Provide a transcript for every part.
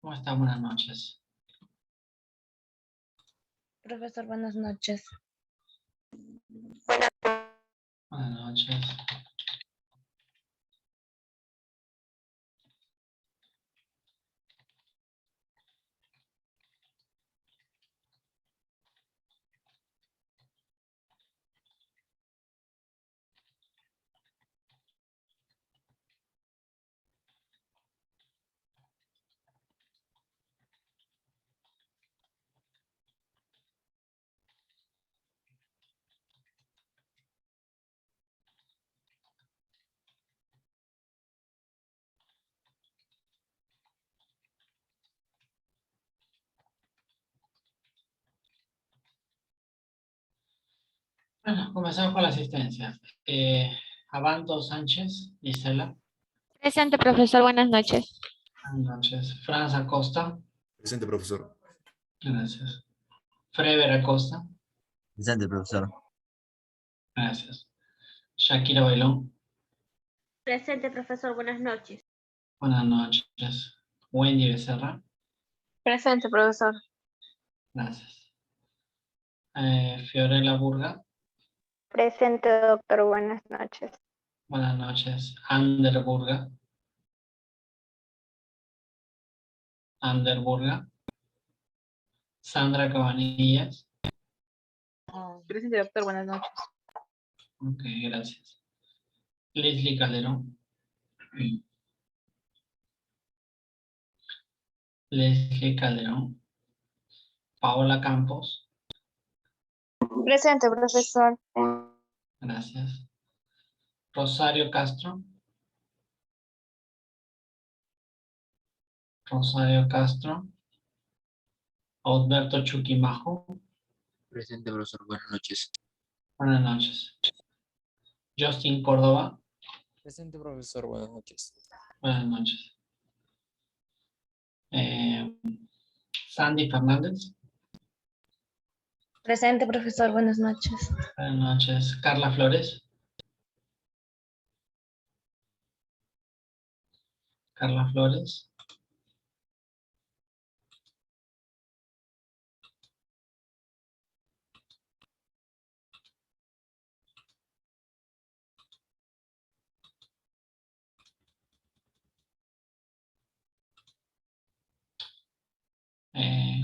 ¿Cómo está? Buenas noches. Profesor, buenas noches. Buenas noches. Bueno, comenzamos con la asistencia. Abanto Sánchez, Gisela. Presente, profesor. Buenas noches. Buenas noches. Franz Acosta. Presente, profesor. Gracias. Frever Acosta. Presente, profesor. Gracias. Shakira Bailón. Presente, profesor. Buenas noches. Buenas noches. Wendy Becerra. Presente, profesor. Gracias. Fiorella Burga. Presente, doctor. Buenas noches. Buenas noches. Ander Burga. Ander Burga. Sandra Cabanillas. Presente, doctor. Buenas noches. Ok, gracias. Leslie Calderón. Leslie Calderón. Paola Campos. Presente, profesor. Gracias. Rosario Castro. Rosario Castro. Alberto Chuquimajo. Presente, profesor. Buenas noches. Buenas noches. Justin Córdoba. Presente, profesor. Buenas noches. Buenas noches. Sandy Fernández. Presente, profesor. Buenas noches. Buenas noches. Carla Flores. Carla Flores.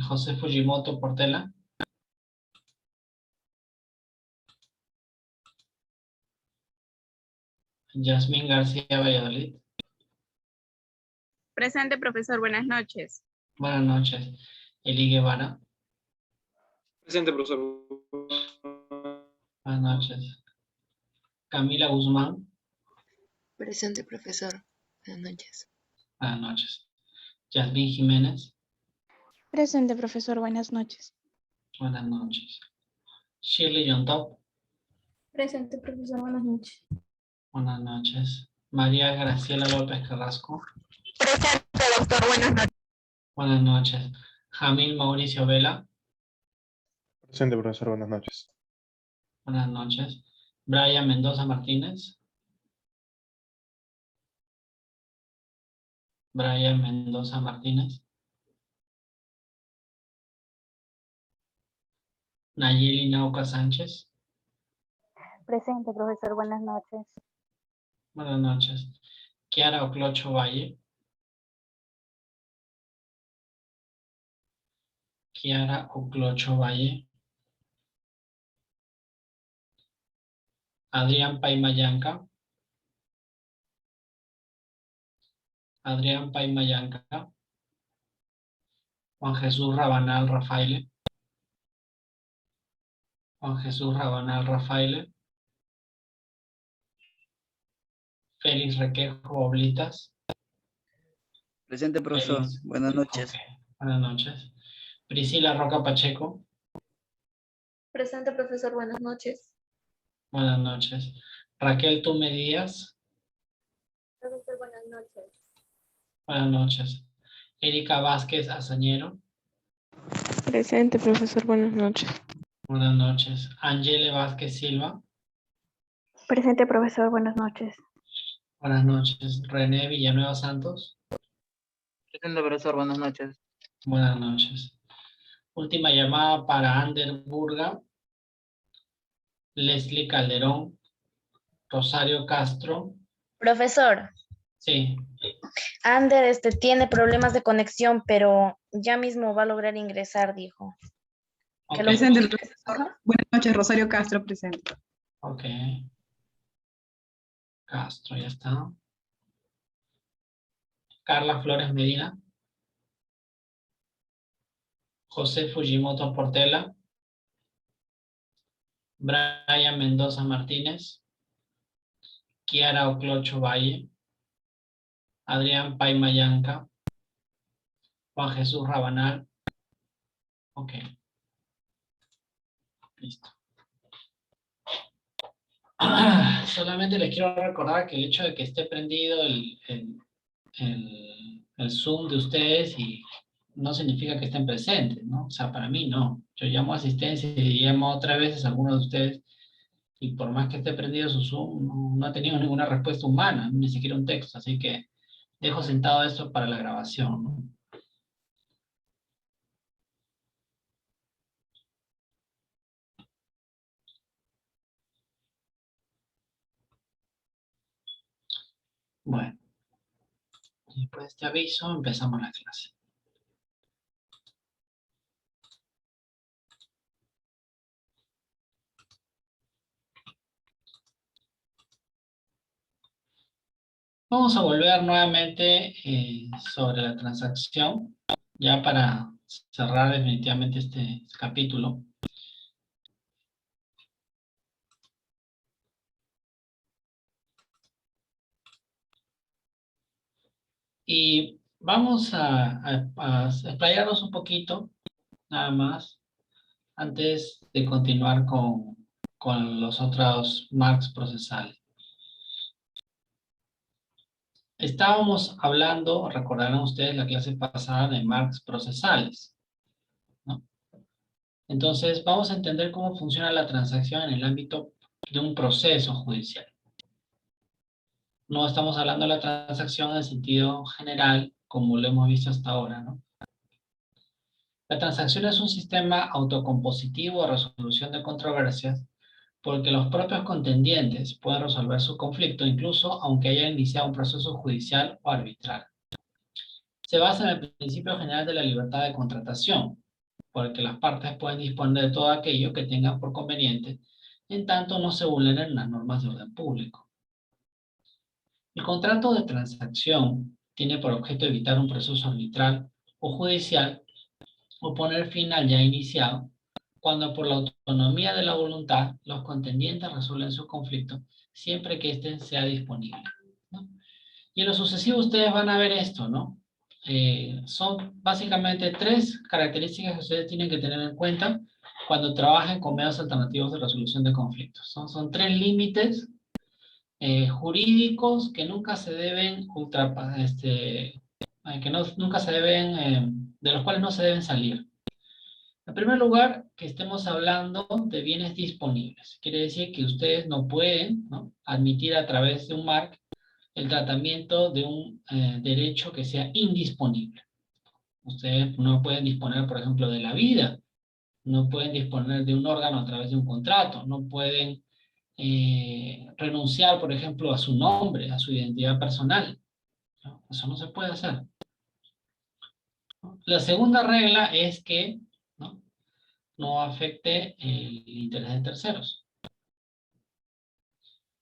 José Fujimoto Portela. Yasmín García Valladolid. Presente, profesor. Buenas noches. Buenas noches. Eli Guevara. Presente, profesor. Buenas noches. Camila Guzmán. Presente, profesor. Buenas noches. Buenas noches. Yasmín Jiménez. Presente, profesor. Buenas noches. Buenas noches. Shirley John Top. Presente, profesor. Buenas noches. Buenas noches. María Graciela López Carrasco. Presente, doctor. Buenas noches. Buenas noches. Jamil Mauricio Vela. Presente, profesor. Buenas noches. Buenas noches. Brian Mendoza Martínez. Brian Mendoza Martínez. Nayeli Nauca Sánchez. Presente, profesor. Buenas noches. Buenas noches. Kiara Oclocho Valle. Kiara Oclocho Valle. Adrián Paimayanca. Adrián Paimayanca. Juan Jesús Rabanal Rafael. Juan Jesús Rabanal Rafael. Félix Requejo Oblitas. Presente, profesor. Félix. Buenas noches. Ok, buenas noches. Priscila Roca Pacheco. Presente, profesor. Buenas noches. Buenas noches. Raquel Tume Díaz. Profesor, buenas noches. Buenas noches. Erika Vázquez Azañero. Presente, profesor. Buenas noches. Buenas noches. Angele Vázquez Silva. Presente, profesor. Buenas noches. Buenas noches. René Villanueva Santos. Presente, profesor. Buenas noches. Buenas noches. Última llamada para Ander Burga, Leslie Calderón, Rosario Castro. Profesor, Sí, Ander tiene problemas de conexión, pero ya mismo va a lograr ingresar, dijo. ok. Que lo- Presente, el profesor. Ajá. Buenas noches, Rosario Castro, presente. Ok. Castro, ya está. Carla Flores Medina. José Fujimoto Portela. Brian Mendoza Martínez. Kiara Oclocho Valle. Adrián Paimayanca. Juan Jesús Rabanal. Ok. Listo. Solamente les quiero recordar que el hecho de que esté prendido el Zoom de ustedes y no significa que estén presentes, ¿no? O sea, para mí no. Yo llamo a asistencia y llamo otras veces a algunos de ustedes y por más que esté prendido su Zoom, no ha tenido ninguna respuesta humana, ni siquiera un texto, así que dejo sentado esto para la grabación, ¿no? Bueno, después de este aviso empezamos la clase. Vamos a volver nuevamente sobre la transacción, ya para cerrar definitivamente este capítulo. Y vamos a explayarnos un poquito, nada más, antes de continuar con los otros marcos procesales. Estábamos hablando, recordarán ustedes la clase pasada, de marcos procesales, ¿no? Entonces, vamos a entender cómo funciona la transacción en el ámbito de un proceso judicial. No estamos hablando de la transacción en sentido general, como lo hemos visto hasta ahora, ¿no? La transacción es un sistema autocompositivo de resolución de controversias porque los propios contendientes pueden resolver su conflicto incluso aunque hayan iniciado un proceso judicial o arbitral. Se basa en el principio general de la libertad de contratación, porque las partes pueden disponer de todo aquello que tengan por conveniente, en tanto no se vulneren las normas de orden público. El contrato de transacción tiene por objeto evitar un proceso arbitral o judicial o poner fin al ya iniciado, cuando por la autonomía de la voluntad los contendientes resuelven su conflicto siempre que éste sea disponible, ¿no? Y en lo sucesivo ustedes van a ver esto, ¿no? Son básicamente tres características que ustedes tienen que tener en cuenta cuando trabajen con medios alternativos de resolución de conflictos. Son tres límites jurídicos que nunca se deben nunca se deben, de los cuales no se deben salir. En primer lugar, que estemos hablando de bienes disponibles. Quiere decir que ustedes no pueden, ¿no?, admitir a través de un MARC el tratamiento de un derecho que sea indisponible. Ustedes no pueden disponer, por ejemplo, de la vida, no pueden disponer de un órgano a través de un contrato, no pueden renunciar, por ejemplo, a su nombre, a su identidad personal, ¿no? Eso no se puede hacer. La segunda regla es que no afecte el interés de terceros.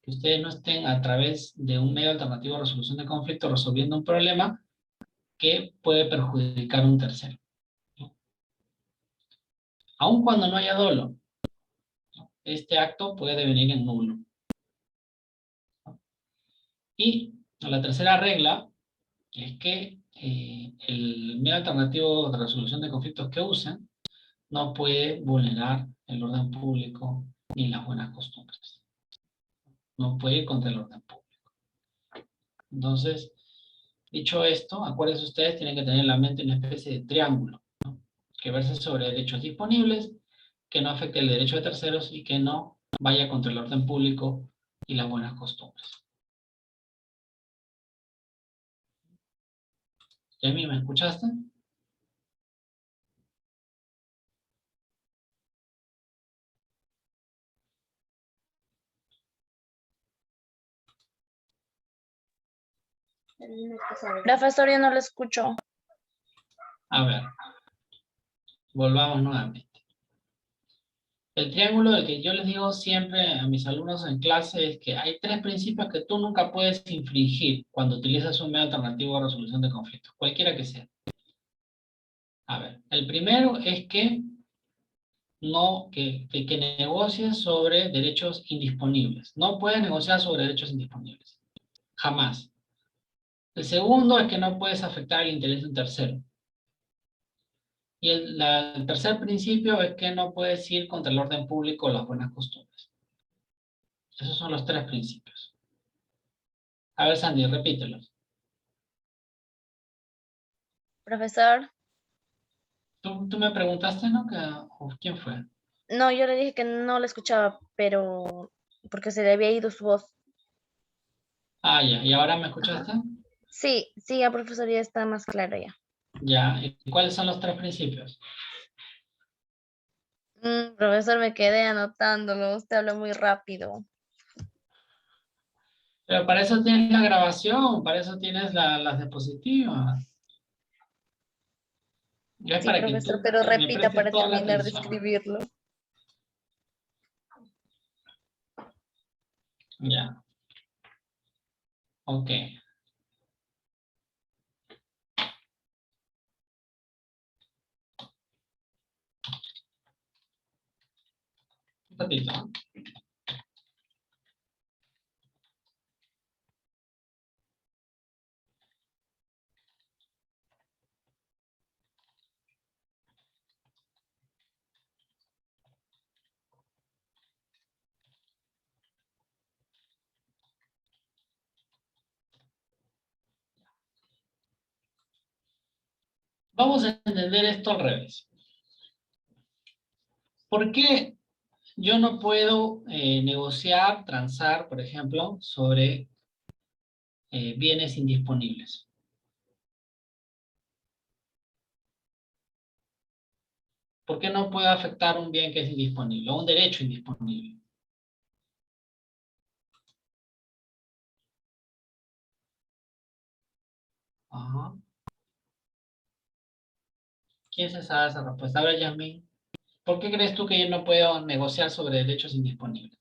Que ustedes no estén a través de un medio alternativo de resolución de conflicto resolviendo un problema que puede perjudicar a un tercero, ¿no? Aun cuando no haya dolo, ¿no?, este acto puede devenir en nulo, ¿no? Y la tercera regla es que el medio alternativo de resolución de conflictos que usen no puede vulnerar el orden público ni las buenas costumbres. No puede ir contra el orden público. Entonces, dicho esto, acuérdense ustedes, tienen que tener en la mente una especie de triángulo, ¿no?, que verse sobre derechos disponibles, que no afecte el derecho de terceros y que no vaya contra el orden público y las buenas costumbres. ¿Yami, me escuchaste? Profesor, yo no lo escucho. A ver, volvamos nuevamente. El triángulo del que yo les digo siempre a mis alumnos en clase es que hay tres principios que tú nunca puedes infringir cuando utilizas un medio alternativo de resolución de conflictos, cualquiera que sea. A ver, el primero es que negocies sobre derechos indisponibles. No puedes negociar sobre derechos indisponibles. Jamás. El segundo es que no puedes afectar el interés de un tercero. Y el tercer principio es que no puedes ir contra el orden público o las buenas costumbres. Esos son los tres principios. A ver, Sandy, repítelos. Profesor, Tú me preguntaste, ¿no? ¿Quién fue? no, yo le dije que no le escuchaba, pero porque se le había ido su voz. Ah, ya. ¿Y ahora me escuchaste? Sí, sí, ya profesor, ya está más claro ya. Ya. ¿Y cuáles son los tres principios? Profesor, me quedé anotándolo, usted habla muy rápido. Pero para eso tienes la grabación, para eso tienes las diapositivas. Ya es Sí, para que profesor, tú pero me repita prestes para toda la terminar de atención. escribirlo. Ya. Ok. Un ratito, ¿no? Vamos a entender esto al revés. ¿Por qué yo no puedo negociar, transar, por ejemplo, sobre bienes indisponibles? ¿Por qué no puedo afectar un bien que es indisponible o un derecho indisponible? Ajá. ¿Quién se sabe esa respuesta? A ver, Yasmin. ¿Por qué crees tú que yo no puedo negociar sobre derechos indisponibles?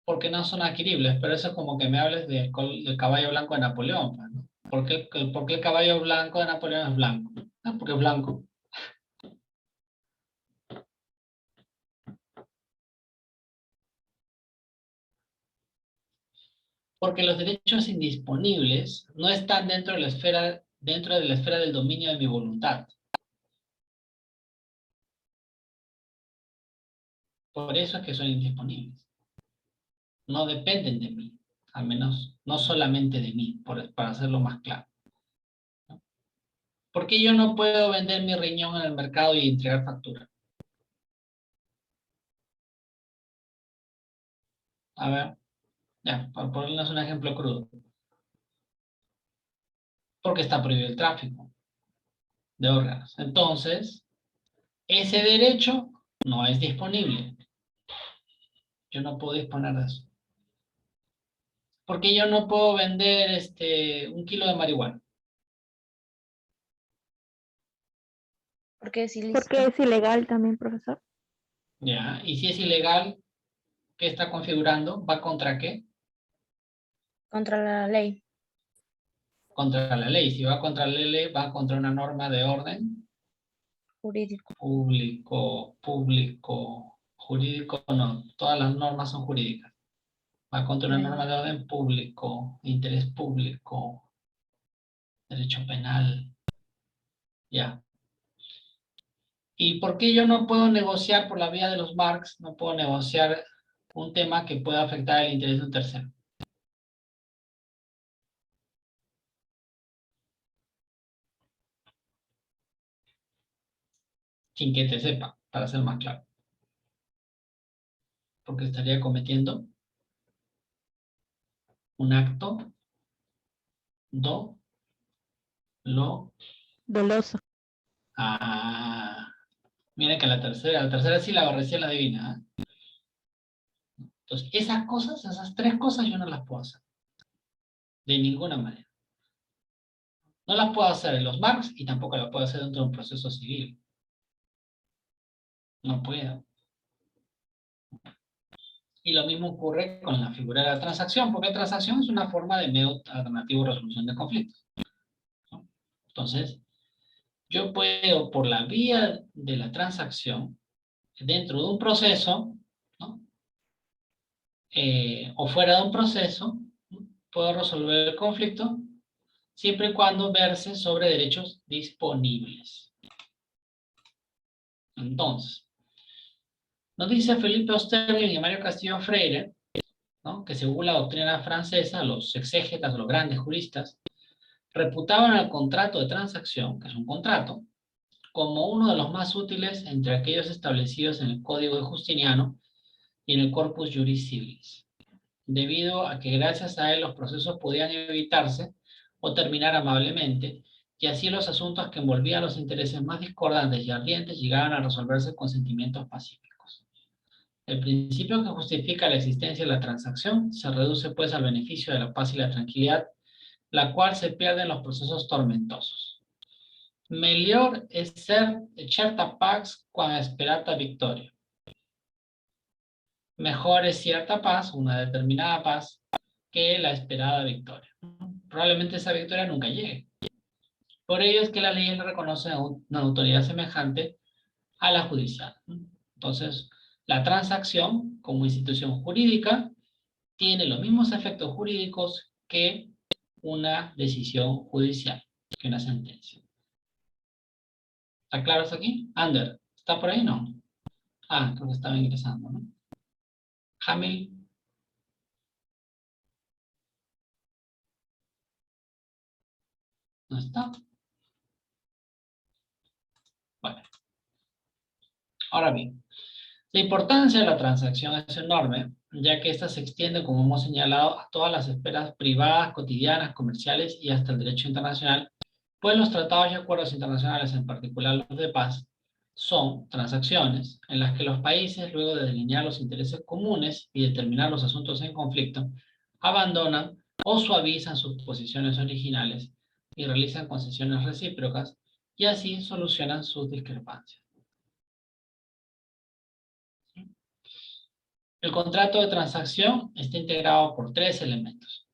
Porque no son adquiribles, pero eso es como que me hables del caballo blanco de Napoleón, pues, ¿no? ¿Por qué el caballo blanco de Napoleón es blanco? Ah, porque es blanco. Porque los derechos indisponibles no están dentro de la esfera del dominio de mi voluntad. Por eso es que son indisponibles. No dependen de mí, al menos no solamente de mí, para hacerlo más claro. ¿Por qué yo no puedo vender mi riñón en el mercado y entregar factura? A ver, ya, para ponerles un ejemplo crudo. Porque está prohibido el tráfico de órganos. Entonces, ese derecho no es disponible. Yo no puedo disponer de eso. Porque yo no puedo vender 1 kilo de marihuana. Porque es Porque ilícito es ilegal también, profesor. Ya, y si es ilegal, ¿qué está configurando? ¿Va contra qué? contra la ley. Contra la ley. Si va contra la ley, va contra una norma de orden Jurídico. jurídico no, todas las normas son jurídicas. Va contra una norma de orden público, interés público, derecho penal, ya. ¿Y por qué yo no puedo negociar por la vía de los Marx, no puedo negociar un tema que pueda afectar el interés de un tercero? Sin que te sepa, para ser más claro. Porque estaría cometiendo un acto Doloso. Ah, miren que la tercera sí la recién la adivina. ¿Eh? Entonces, esas tres cosas yo no las puedo hacer. De ninguna manera. No las puedo hacer en los Marx y tampoco las puedo hacer dentro de un proceso civil. No puedo. Y lo mismo ocurre con la figura de la transacción, porque la transacción es una forma de método alternativo de resolución de conflictos, ¿no? Entonces, yo puedo, por la vía de la transacción, dentro de un proceso, ¿no? O fuera de un proceso, ¿no? Puedo resolver el conflicto siempre y cuando verse sobre derechos disponibles. Entonces, nos dice Felipe Osterling y Mario Castillo Freire, ¿no?, que según la doctrina francesa, los exégetas, los grandes juristas, reputaban al contrato de transacción, que es un contrato, como uno de los más útiles entre aquellos establecidos en el Código de Justiniano y en el Corpus Juris Civilis, debido a que gracias a él los procesos podían evitarse o terminar amablemente, y así los asuntos que envolvían los intereses más discordantes y ardientes llegaban a resolverse con sentimientos pacíficos. El principio que justifica la existencia de la transacción se reduce pues al beneficio de la paz y la tranquilidad, la cual se pierde en los procesos tormentosos. Melior es ser certa pax quan esperata victoria. Mejor es cierta paz, una determinada paz, que la esperada victoria. Probablemente esa victoria nunca llegue. Por ello es que la ley le reconoce una autoridad semejante a la judicial. Entonces, la transacción como institución jurídica tiene los mismos efectos jurídicos que una decisión judicial, que una sentencia. ¿Está claro hasta aquí? Ander, ¿está por ahí? No. Ah, creo que estaba ingresando, ¿no? Jamil. ¿No está? Bueno. Ahora bien, la importancia de la transacción es enorme, ya que ésta se extiende, como hemos señalado, a todas las esferas privadas, cotidianas, comerciales y hasta el derecho internacional, pues los tratados y acuerdos internacionales, en particular los de paz, son transacciones en las que los países, luego de delinear los intereses comunes y determinar los asuntos en conflicto, abandonan o suavizan sus posiciones originales y realizan concesiones recíprocas y así solucionan sus discrepancias. El contrato de transacción está integrado por 3 elementos.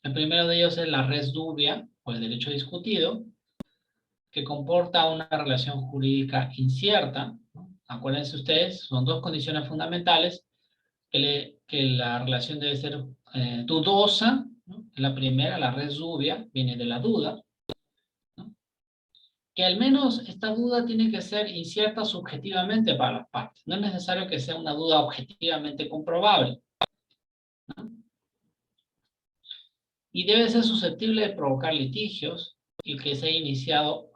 El primero de ellos es la res dubia, o el derecho discutido, que comporta una relación jurídica incierta, ¿no? Acuérdense ustedes, son 2 condiciones fundamentales, que la relación debe ser dudosa, ¿no? La primera, la res dubia, viene de la duda, ¿no? Que al menos esta duda tiene que ser incierta subjetivamente para las partes. No es necesario que sea una duda objetivamente comprobable, ¿no? Y debe ser susceptible de provocar litigios y que se haya iniciado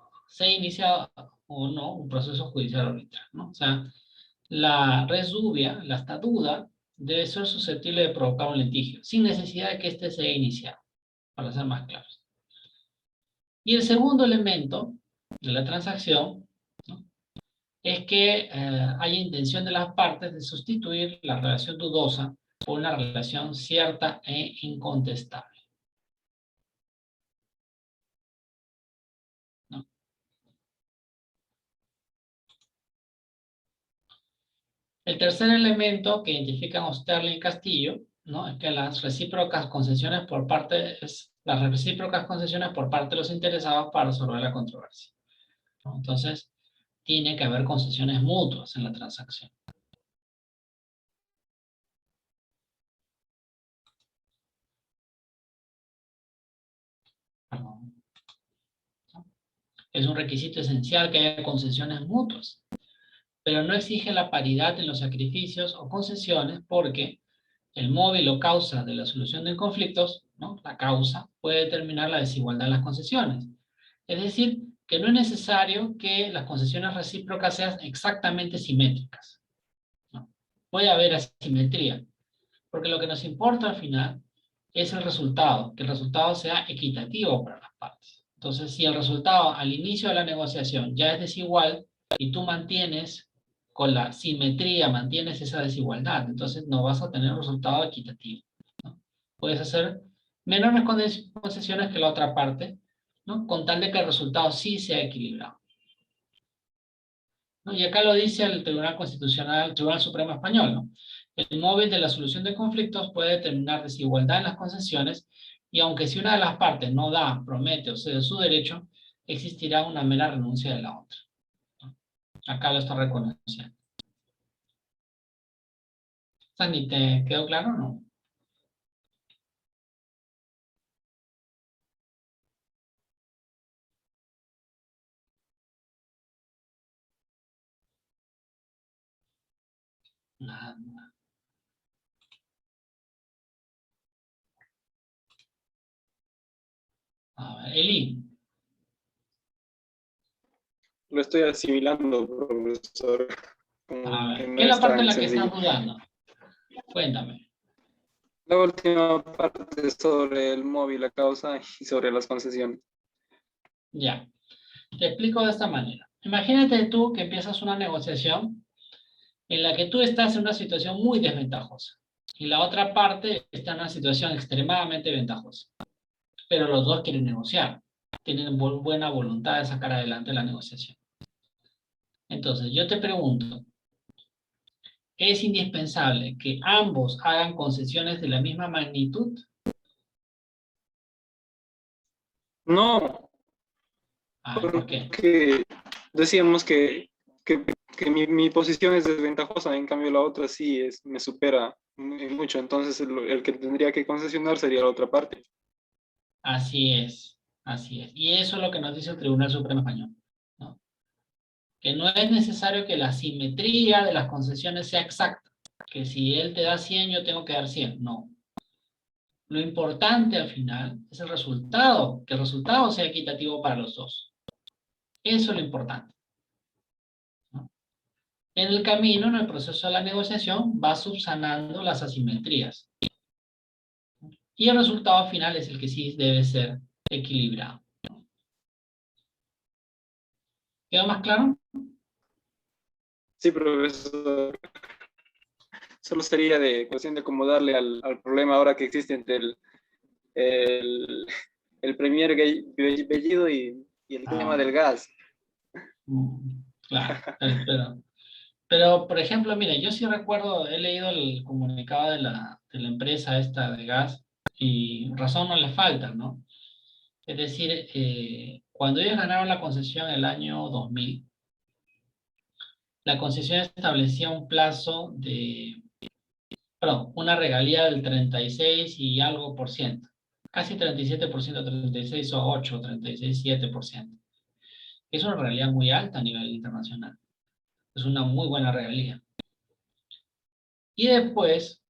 o no un proceso judicial arbitral, ¿no? O sea, la res dubia, esta duda, debe ser susceptible de provocar un litigio, sin necesidad de que éste se haya iniciado, para ser más claros. Y el segundo elemento de la transacción, ¿no?, es que haya intención de las partes de sustituir la relación dudosa por una relación cierta e incontestable. ¿No? El tercer elemento que identifican Osterling y Castillo, ¿no?, es que las recíprocas concesiones por parte de los interesados para resolver la controversia, ¿no? Entonces, tiene que haber concesiones mutuas en la transacción. Perdón. Es un requisito esencial que haya concesiones mutuas, pero no exige la paridad en los sacrificios o concesiones porque el móvil o causa de la solución de conflictos, ¿no?, la causa, puede determinar la desigualdad en las concesiones. Es decir, que no es necesario que las concesiones recíprocas sean exactamente simétricas, ¿no? Puede haber asimetría, porque lo que nos importa al final es el resultado, que el resultado sea equitativo para las partes. Entonces, si el resultado al inicio de la negociación ya es desigual y tú mantienes con la simetría, mantienes esa desigualdad, entonces no vas a tener un resultado equitativo, ¿no? Puedes hacer menores concesiones que la otra parte, ¿no?, con tal de que el resultado sí sea equilibrado, ¿no? Y acá lo dice el Tribunal Constitucional, el Tribunal Supremo Español, ¿no? El móvil de la solución de conflictos puede determinar desigualdad en las concesiones y aunque si una de las partes no da, promete o cede su derecho, existirá una mera renuncia de la otra, ¿no? Acá lo está reconociendo. Sandy, ¿te quedó claro o no? Nada. A ver, Eli. Lo estoy asimilando, profesor. A Como que ver, no ¿qué es la es parte en tan la que estás sencillo. dudando? Cuéntame. La última parte sobre el móvil, la causa y sobre las concesiones. Ya. Te explico de esta manera. Imagínate tú que empiezas una negociación en la que tú estás en una situación muy desventajosa y la otra parte está en una situación extremadamente ventajosa. Pero los dos quieren negociar. Tienen buena voluntad de sacar adelante la negociación. Entonces, yo te pregunto, ¿es indispensable que ambos hagan concesiones de la misma magnitud? No, A ver, ¿por qué? porque decíamos que mi posición es desventajosa, en cambio la otra sí me supera mucho, entonces el que tendría que concesionar sería la otra parte. Así es, así es. Y eso es lo que nos dice el Tribunal Supremo Español, ¿no? Que no es necesario que la simetría de las concesiones sea exacta, que si él te da 100, yo tengo que dar 100, no. Lo importante al final es el resultado, que el resultado sea equitativo para los dos. Eso es lo importante, ¿no? En el camino, en el proceso de la negociación, va subsanando las asimetrías. Y el resultado final es el que sí debe ser equilibrado. ¿Quedó más claro? Sí, profesor. Solo sería de cuestión de acomodarle al problema ahora que existe entre el Premier Bellido y el tema del gas. Claro, pero, por ejemplo, mire, yo sí recuerdo, he leído el comunicado de la empresa esta de gas y razón no le falta, ¿no? Es decir, cuando ellos ganaron la concesión el año 2000, la concesión establecía un plazo una regalía del 36 y algo por ciento, casi 37%, 36,8, 36,7%. Es una regalía muy alta a nivel internacional. Es una muy buena regalía. Y después,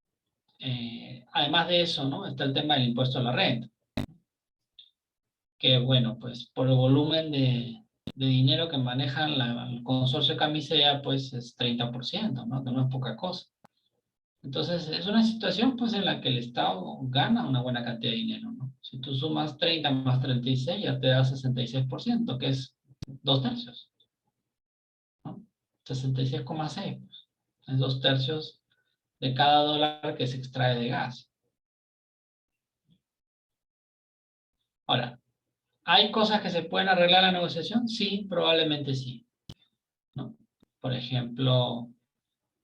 además de eso, ¿no? Está el tema del impuesto a la renta. Que bueno, pues por el volumen de dinero que manejan el consorcio Camisea, pues es 30%, ¿no? Que no es poca cosa. Entonces, es una situación pues en la que el Estado gana una buena cantidad de dinero, ¿no? Si tú sumas 30 más 36, ya te da 66%, que es 2/3, ¿no? 66,6, pues, es 2/3 de cada dólar que se extrae de gas. Ahora, ¿hay cosas que se pueden arreglar en la negociación? Sí, probablemente sí, ¿no? Por ejemplo,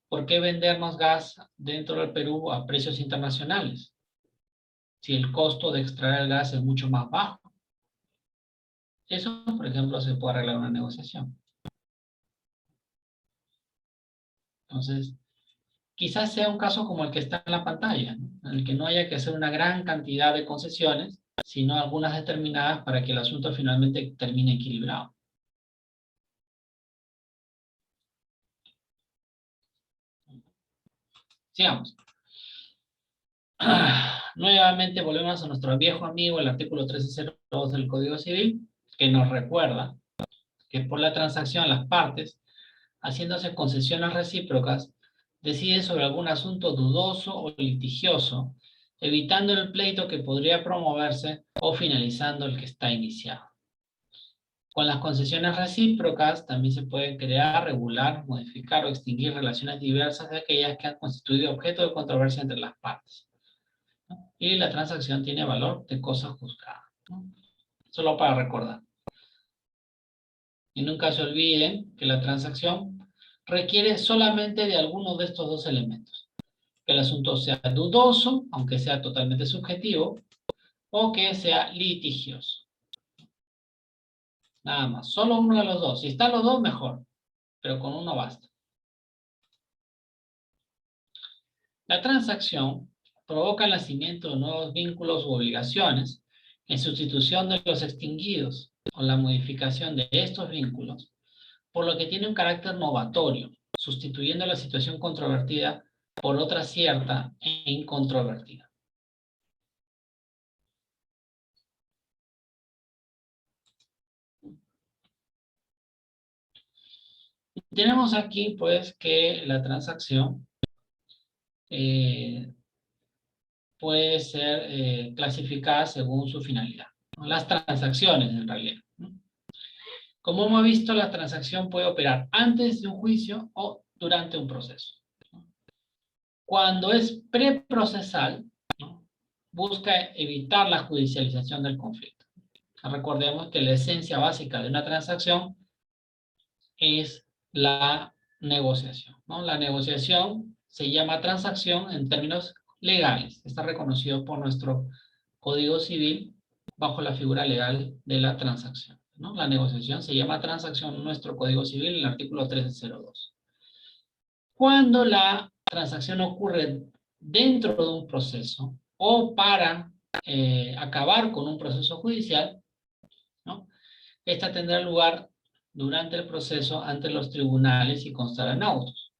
¿por qué vendernos gas dentro del Perú a precios internacionales? Si el costo de extraer el gas es mucho más bajo. Eso, por ejemplo, se puede arreglar en una negociación. Entonces, quizás sea un caso como el que está en la pantalla, ¿no? En el que no haya que hacer una gran cantidad de concesiones, sino algunas determinadas para que el asunto finalmente termine equilibrado. Sigamos. Nuevamente volvemos a nuestro viejo amigo, el artículo 1302 del Código Civil, que nos recuerda que por la transacción las partes, haciéndose concesiones recíprocas, deciden sobre algún asunto dudoso o litigioso, evitando el pleito que podría promoverse o finalizando el que está iniciado. Con las concesiones recíprocas también se pueden crear, regular, modificar o extinguir relaciones diversas de aquellas que han constituido objeto de controversia entre las partes, ¿no? Y la transacción tiene valor de cosa juzgada, ¿no? Solo para recordar. Y nunca se olviden que la transacción requiere solamente de alguno de estos dos elementos. Que el asunto sea dudoso, aunque sea totalmente subjetivo, o que sea litigioso. Nada más, solo uno de los dos. Si están los dos, mejor, pero con uno basta. La transacción provoca el nacimiento de nuevos vínculos u obligaciones en sustitución de los extinguidos o la modificación de estos vínculos, por lo que tiene un carácter novatorio, sustituyendo la situación controvertida por otra cierta e incontrovertida. Y tenemos aquí, pues, que la transacción puede ser clasificada según su finalidad, ¿no? Las transacciones, en realidad, ¿no? Como hemos visto, la transacción puede operar antes de un juicio o durante un proceso. Cuando es preprocesal, ¿no?, busca evitar la judicialización del conflicto. Recordemos que la esencia básica de una transacción es la negociación, ¿no? La negociación se llama transacción en términos legales. Está reconocido por nuestro Código Civil bajo la figura legal de la transacción, ¿no? La negociación se llama transacción en nuestro Código Civil en el artículo 1302. Cuando la transacción ocurre dentro de un proceso o para acabar con un proceso judicial, ¿no?, esta tendrá lugar durante el proceso ante los tribunales y constará en autos.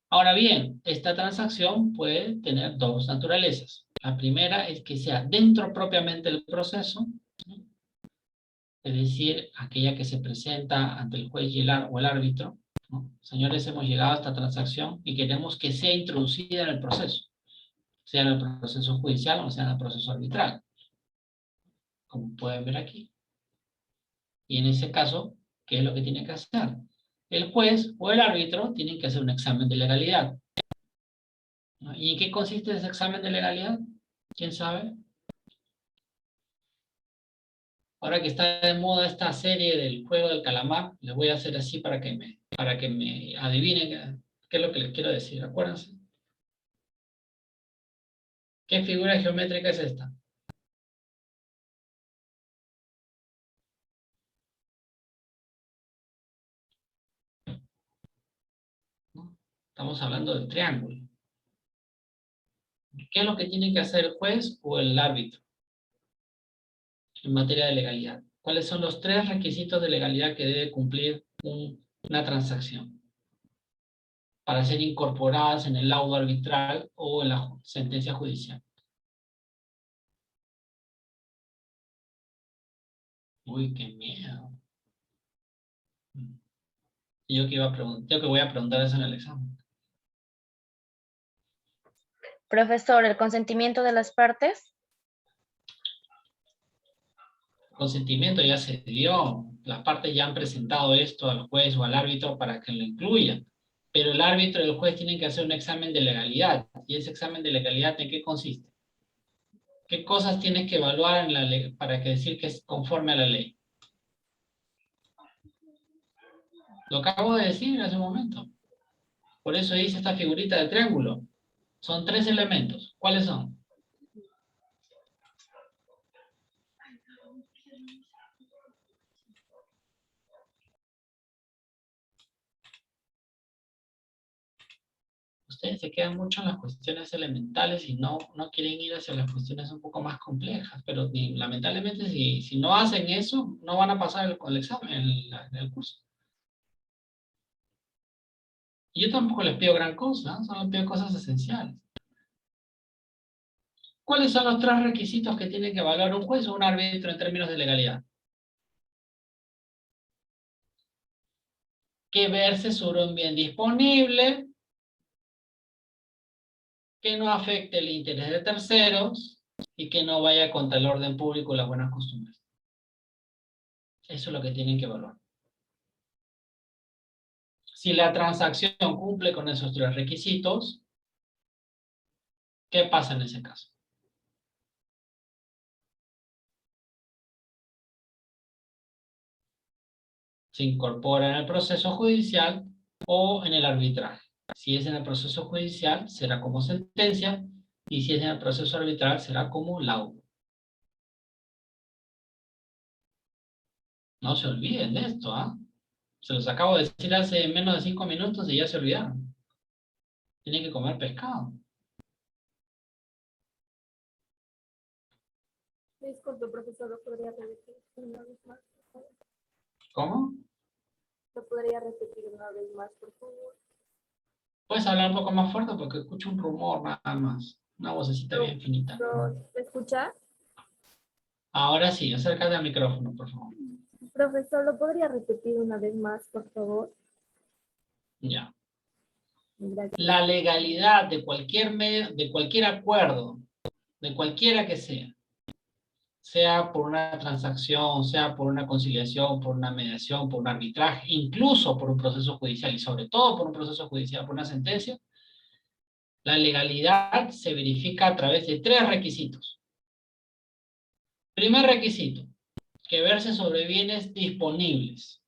Ahora bien, esta transacción puede tener dos naturalezas. La primera es que sea dentro propiamente del proceso, ¿no?, es decir, aquella que se presenta ante el juez o el árbitro, ¿no? Señores, hemos llegado a esta transacción y queremos que sea introducida en el proceso, sea en el proceso judicial o sea en el proceso arbitral, como pueden ver aquí. Y en ese caso, ¿qué es lo que tiene que hacer? El juez o el árbitro tienen que hacer un examen de legalidad, ¿no? ¿Y en qué consiste ese examen de legalidad? ¿Quién sabe? Ahora que está de moda esta serie del juego del calamar, les voy a hacer así para que me adivinen qué es lo que les quiero decir. Acuérdense. ¿Qué figura geométrica es esta? ¿No? Estamos hablando del triángulo. ¿Qué es lo que tiene que hacer el juez o el árbitro en materia de legalidad? ¿Cuáles son los 3 requisitos de legalidad que debe cumplir una transacción para ser incorporadas en el laudo arbitral o en la sentencia judicial? Uy, qué miedo. Yo que voy a preguntar eso en el examen. Profesor, ¿el consentimiento de las partes? Consentimiento ya se dio. Las partes ya han presentado esto al juez o al árbitro para que lo incluyan. Pero el árbitro y el juez tienen que hacer un examen de legalidad. ¿Y ese examen de legalidad en qué consiste? ¿Qué cosas tienes que evaluar en la ley para que decir que es conforme a la ley? Lo acabo de decir hace un momento. Por eso hice esta figurita de triángulo. Son 3 elementos. ¿Cuáles son? Ustedes se quedan mucho en las cuestiones elementales y no quieren ir hacia las cuestiones un poco más complejas, pero lamentablemente si no hacen eso, no van a pasar el examen, el curso. Y yo tampoco les pido gran cosa, solo les pido cosas esenciales. ¿Cuáles son los 3 requisitos que tiene que evaluar un juez o un árbitro en términos de legalidad? Que verse sobre un bien disponible, que no afecte el interés de terceros y que no vaya contra el orden público y las buenas costumbres. Eso es lo que tienen que evaluar. Si la transacción cumple con esos 3 requisitos, ¿qué pasa en ese caso? Se incorpora en el proceso judicial o en el arbitraje. Si es en el proceso judicial, será como sentencia, y si es en el proceso arbitral, será como laudo. No se olviden de esto, ¿ah? Se los acabo de decir hace menos de 5 minutos y ya se olvidaron. Tienen que comer pescado. Disculpe, profesor, ¿lo podría repetir una vez más? ¿Cómo? ¿Lo podría repetir una vez más, por favor? Puedes hablar un poco más fuerte porque escucho un rumor nada más. Una vocecita bien finita. ¿Me escucha? Ahora sí, acércate al micrófono, por favor. Profesor, ¿lo podría repetir una vez más, por favor? Ya. Gracias. La legalidad de cualquier medio, de cualquier acuerdo, de cualquiera que sea por una transacción, sea por una conciliación, por una mediación, por un arbitraje, incluso por un proceso judicial y sobre todo por un proceso judicial, por una sentencia, la legalidad se verifica a través de 3 requisitos. Primer requisito, que verse sobre bienes disponibles.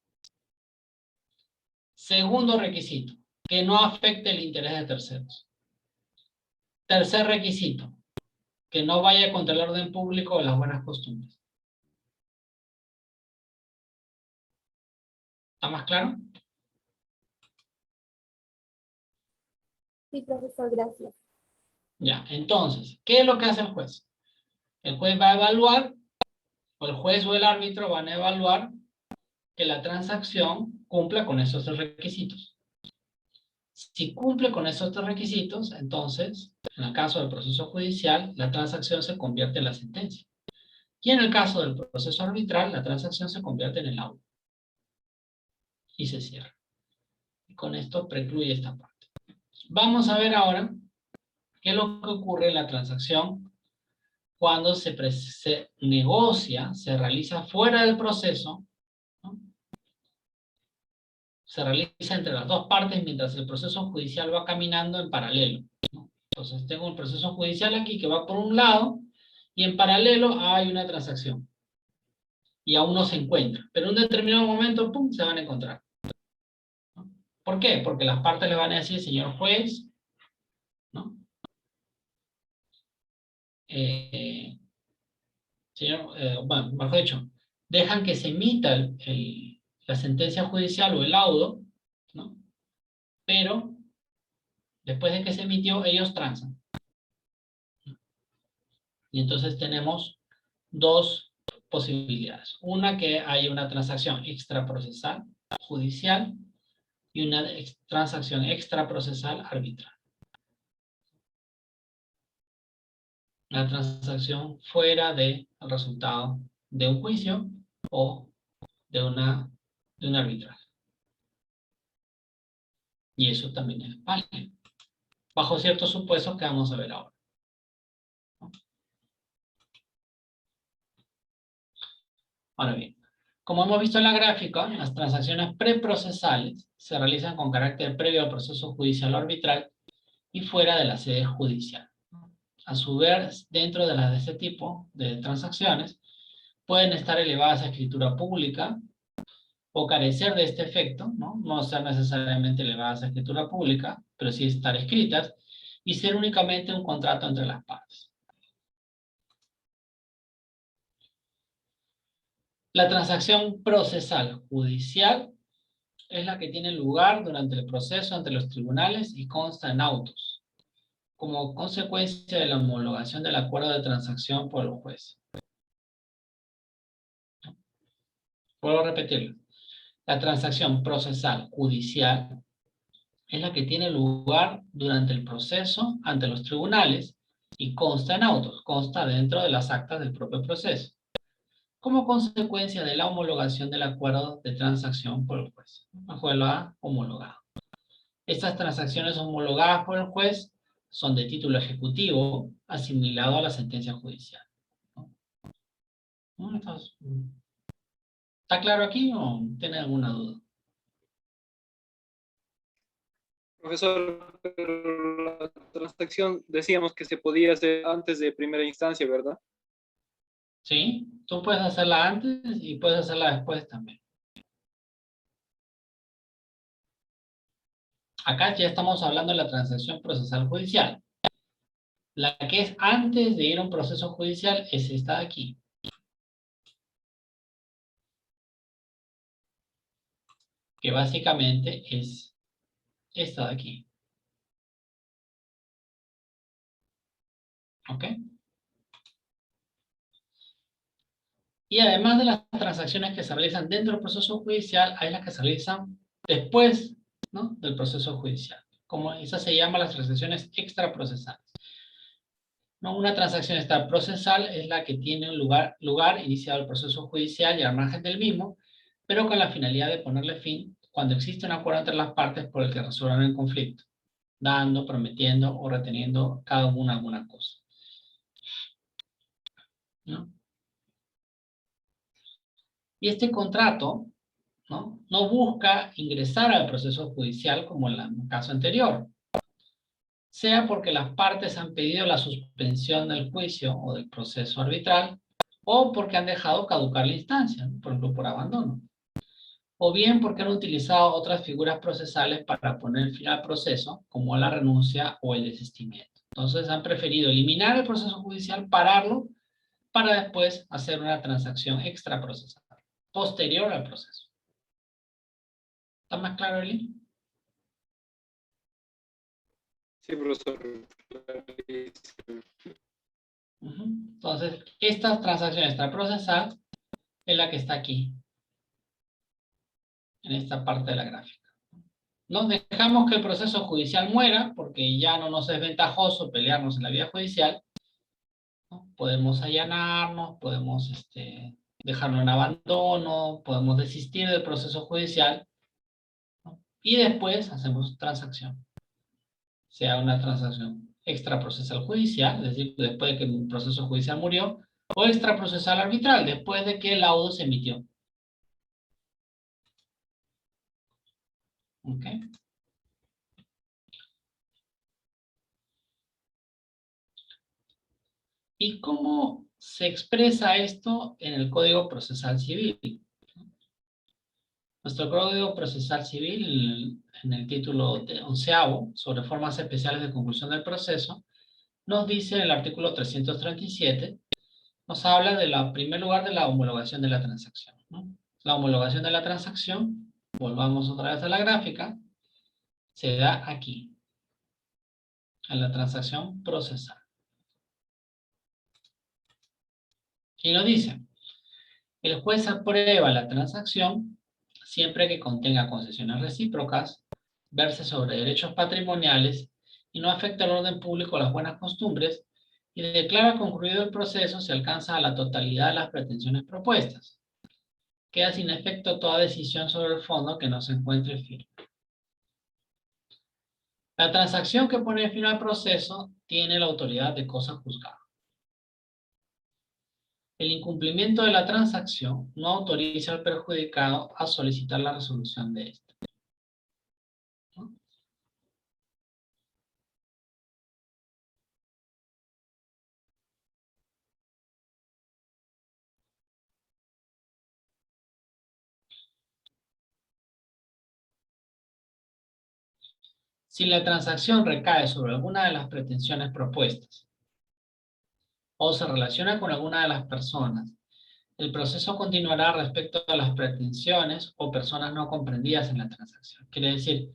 Segundo requisito, que no afecte el interés de terceros. Tercer requisito, que no vaya contra el orden público o las buenas costumbres. ¿Está más claro? Sí, profesor, gracias. Ya, entonces, ¿qué es lo que hace el juez? El juez va a evaluar, o el juez o el árbitro van a evaluar que la transacción cumpla con esos 3 requisitos. Si cumple con esos 3 requisitos, entonces, en el caso del proceso judicial, la transacción se convierte en la sentencia. Y en el caso del proceso arbitral, la transacción se convierte en el laudo. Y se cierra. Y con esto precluye esta parte. Vamos a ver ahora qué es lo que ocurre en la transacción cuando se negocia, se realiza fuera del proceso, ¿no? Se realiza entre las 2 partes mientras el proceso judicial va caminando en paralelo, ¿no? Entonces tengo el proceso judicial aquí que va por un lado y en paralelo hay una transacción. Y aún no se encuentra, pero en un determinado momento, ¡pum!, se van a encontrar. ¿No? ¿Por qué? Porque las partes le van a decir, señor juez, ¿no? Bueno, mejor dicho, dejan que se emita la sentencia judicial o el laudo, ¿no? Pero después de que se emitió, ellos transan. Y entonces tenemos 2 posibilidades. Una, que hay una transacción extraprocesal judicial y una transacción extraprocesal arbitral. La transacción fuera del resultado de un juicio o de un arbitraje. Y eso también es válido, bajo ciertos supuestos que vamos a ver ahora. Ahora bien, como hemos visto en la gráfica, las transacciones preprocesales se realizan con carácter previo al proceso judicial o arbitral y fuera de la sede judicial. A su vez, dentro de las de este tipo de transacciones, pueden estar elevadas a escritura pública o carecer de este efecto, no ser necesariamente elevadas a escritura pública, pero sí estar escritas, y ser únicamente un contrato entre las partes. La transacción procesal judicial es la que tiene lugar durante el proceso ante los tribunales y consta en autos, como consecuencia de la homologación del acuerdo de transacción por el juez. Puedo repetirlo. La transacción procesal judicial es la que tiene lugar durante el proceso ante los tribunales y consta en autos, consta dentro de las actas del propio proceso, como consecuencia de la homologación del acuerdo de transacción por el juez. El juez lo ha homologado. Estas transacciones homologadas por el juez son de título ejecutivo asimilado a la sentencia judicial. Entonces, ¿está claro aquí o tiene alguna duda? Profesor, pero la transacción decíamos que se podía hacer antes de primera instancia, ¿verdad? Sí, tú puedes hacerla antes y puedes hacerla después también. Acá ya estamos hablando de la transacción procesal judicial. La que es antes de ir a un proceso judicial es esta de aquí. Que básicamente es esta de aquí. ¿Ok? Y además de las transacciones que se realizan dentro del proceso judicial, hay las que se realizan después, ¿no?, del proceso judicial. Como esas se llaman las transacciones extraprocesales. ¿No? Una transacción extraprocesal es la que tiene un lugar iniciado el proceso judicial y al margen del mismo, pero con la finalidad de ponerle fin cuando existe un acuerdo entre las partes por el que resuelvan el conflicto, dando, prometiendo o reteniendo cada una alguna cosa, ¿no? Y este contrato, no busca ingresar al proceso judicial como en el caso anterior, sea porque las partes han pedido la suspensión del juicio o del proceso arbitral, o porque han dejado caducar la instancia, ¿no?, por ejemplo, por abandono. O bien porque han utilizado otras figuras procesales para poner fin al proceso, como la renuncia o el desistimiento. Entonces han preferido eliminar el proceso judicial, pararlo, para después hacer una transacción extraprocesal, posterior al proceso. ¿Está más claro, Eli? Sí, profesor. Entonces, esta transacción extraprocesal es la que está aquí, en esta parte de la gráfica. Nos dejamos que el proceso judicial muera, porque ya no nos es ventajoso pelearnos en la vía judicial, ¿no? Podemos allanarnos, podemos dejarlo en abandono, podemos desistir del proceso judicial, ¿no? Y después hacemos transacción. Sea una transacción extraprocesal judicial, es decir, después de que el proceso judicial murió, o extraprocesal arbitral, después de que el laudo se emitió. ¿Ok? ¿Y cómo se expresa esto en el Código Procesal Civil? Nuestro Código Procesal Civil, en el título 11º, sobre formas especiales de conclusión del proceso, nos dice en el artículo 337, nos habla en primer lugar de la homologación de la transacción, ¿no? La homologación de la transacción, volvamos otra vez a la gráfica, se da aquí, en la transacción procesal. Y nos dice, el juez aprueba la transacción siempre que contenga concesiones recíprocas, verse sobre derechos patrimoniales y no afecte al orden público o las buenas costumbres, y declara concluido el proceso si alcanza la totalidad de las pretensiones propuestas. Queda sin efecto toda decisión sobre el fondo que no se encuentre firme. La transacción que pone fin al proceso tiene la autoridad de cosa juzgada. El incumplimiento de la transacción no autoriza al perjudicado a solicitar la resolución de esta. ¿No? Si la transacción recae sobre alguna de las pretensiones propuestas o se relaciona con alguna de las personas, el proceso continuará respecto a las pretensiones o personas no comprendidas en la transacción. Quiere decir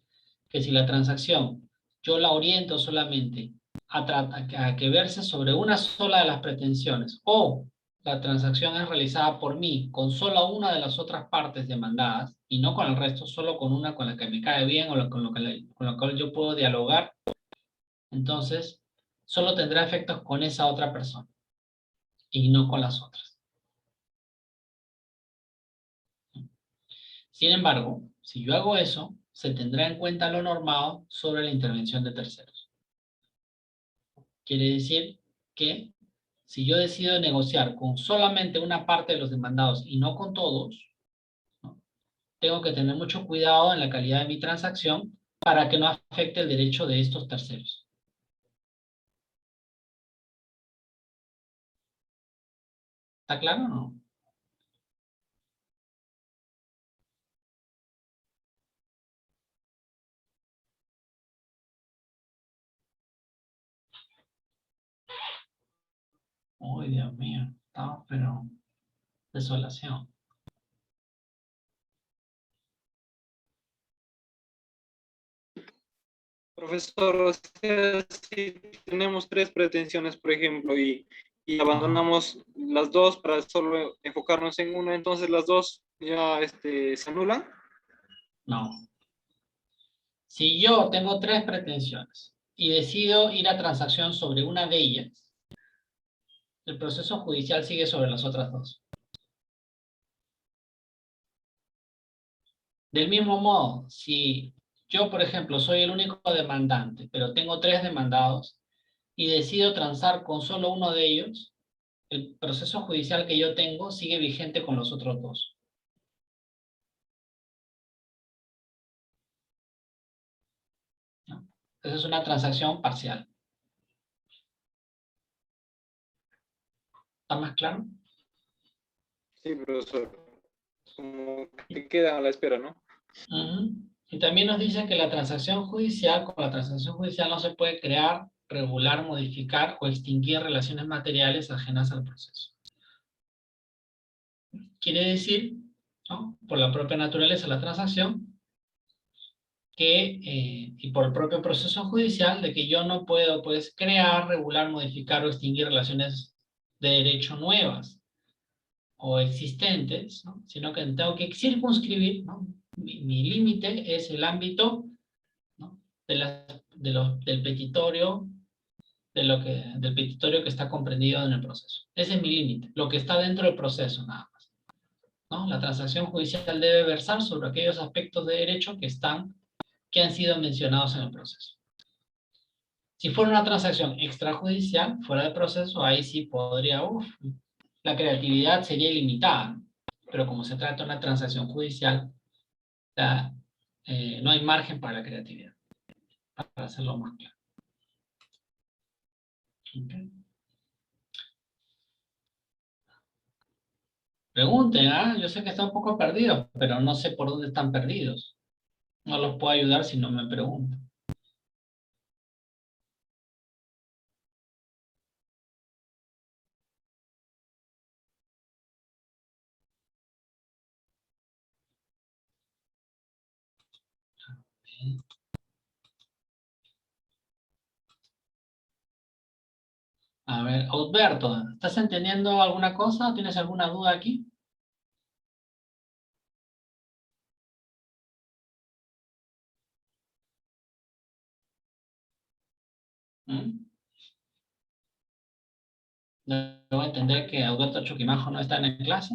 que si la transacción yo la oriento solamente a que verse sobre una sola de las pretensiones, o la transacción es realizada por mí con solo una de las otras partes demandadas y no con el resto, solo con una con la que me cae bien o con la cual yo puedo dialogar, entonces solo tendrá efectos con esa otra persona y no con las otras. Sin embargo, si yo hago eso, se tendrá en cuenta lo normado sobre la intervención de terceros. Quiere decir que si yo decido negociar con solamente una parte de los demandados y no con todos, ¿no?, tengo que tener mucho cuidado en la calidad de mi transacción para que no afecte el derecho de estos terceros. ¿Está claro o no? Uy, Dios mío, estamos pero desolación. Profesor, o sea, si tenemos tres pretensiones, por ejemplo, y y abandonamos las dos para solo enfocarnos en una, entonces las dos ya se anulan. No. Si yo tengo 3 pretensiones y decido ir a transacción sobre una de ellas, el proceso judicial sigue sobre las otras 2. Del mismo modo, si yo, por ejemplo, soy el único demandante, pero tengo 3 demandados y decido transar con solo uno de ellos, el proceso judicial que yo tengo sigue vigente con los otros 2. ¿No? Esa es una transacción parcial. ¿Está más claro? Sí, profesor. Como que quedan a la espera, ¿no? Ujú. Y también nos dice que la transacción judicial, con la transacción judicial no se puede crear, regular, modificar o extinguir relaciones materiales ajenas al proceso. Quiere decir, ¿no?, por la propia naturaleza de la transacción, que, y por el propio proceso judicial, de que yo no puedo, pues, crear, regular, modificar o extinguir relaciones de derecho nuevas o existentes, ¿no?, sino que tengo que circunscribir, ¿no? Mi límite es el ámbito, ¿no?, del petitorio, del petitorio que está comprendido en el proceso. Ese es mi límite, lo que está dentro del proceso, nada más, ¿no? La transacción judicial debe versar sobre aquellos aspectos de derecho que han sido mencionados en el proceso. Si fuera una transacción extrajudicial, fuera del proceso, ahí sí podría, la creatividad sería ilimitada, ¿no? Pero como se trata de una transacción judicial, no hay margen para la creatividad, para hacerlo más claro. Okay. Pregunten, ¿ah? Yo sé que están un poco perdidos, pero no sé por dónde están perdidos. No los puedo ayudar si no me preguntan. A ver, Alberto, ¿estás entendiendo alguna cosa? ¿Tienes alguna duda aquí? ¿Mm? Debo entender que Alberto Chuquimajo no está en clase.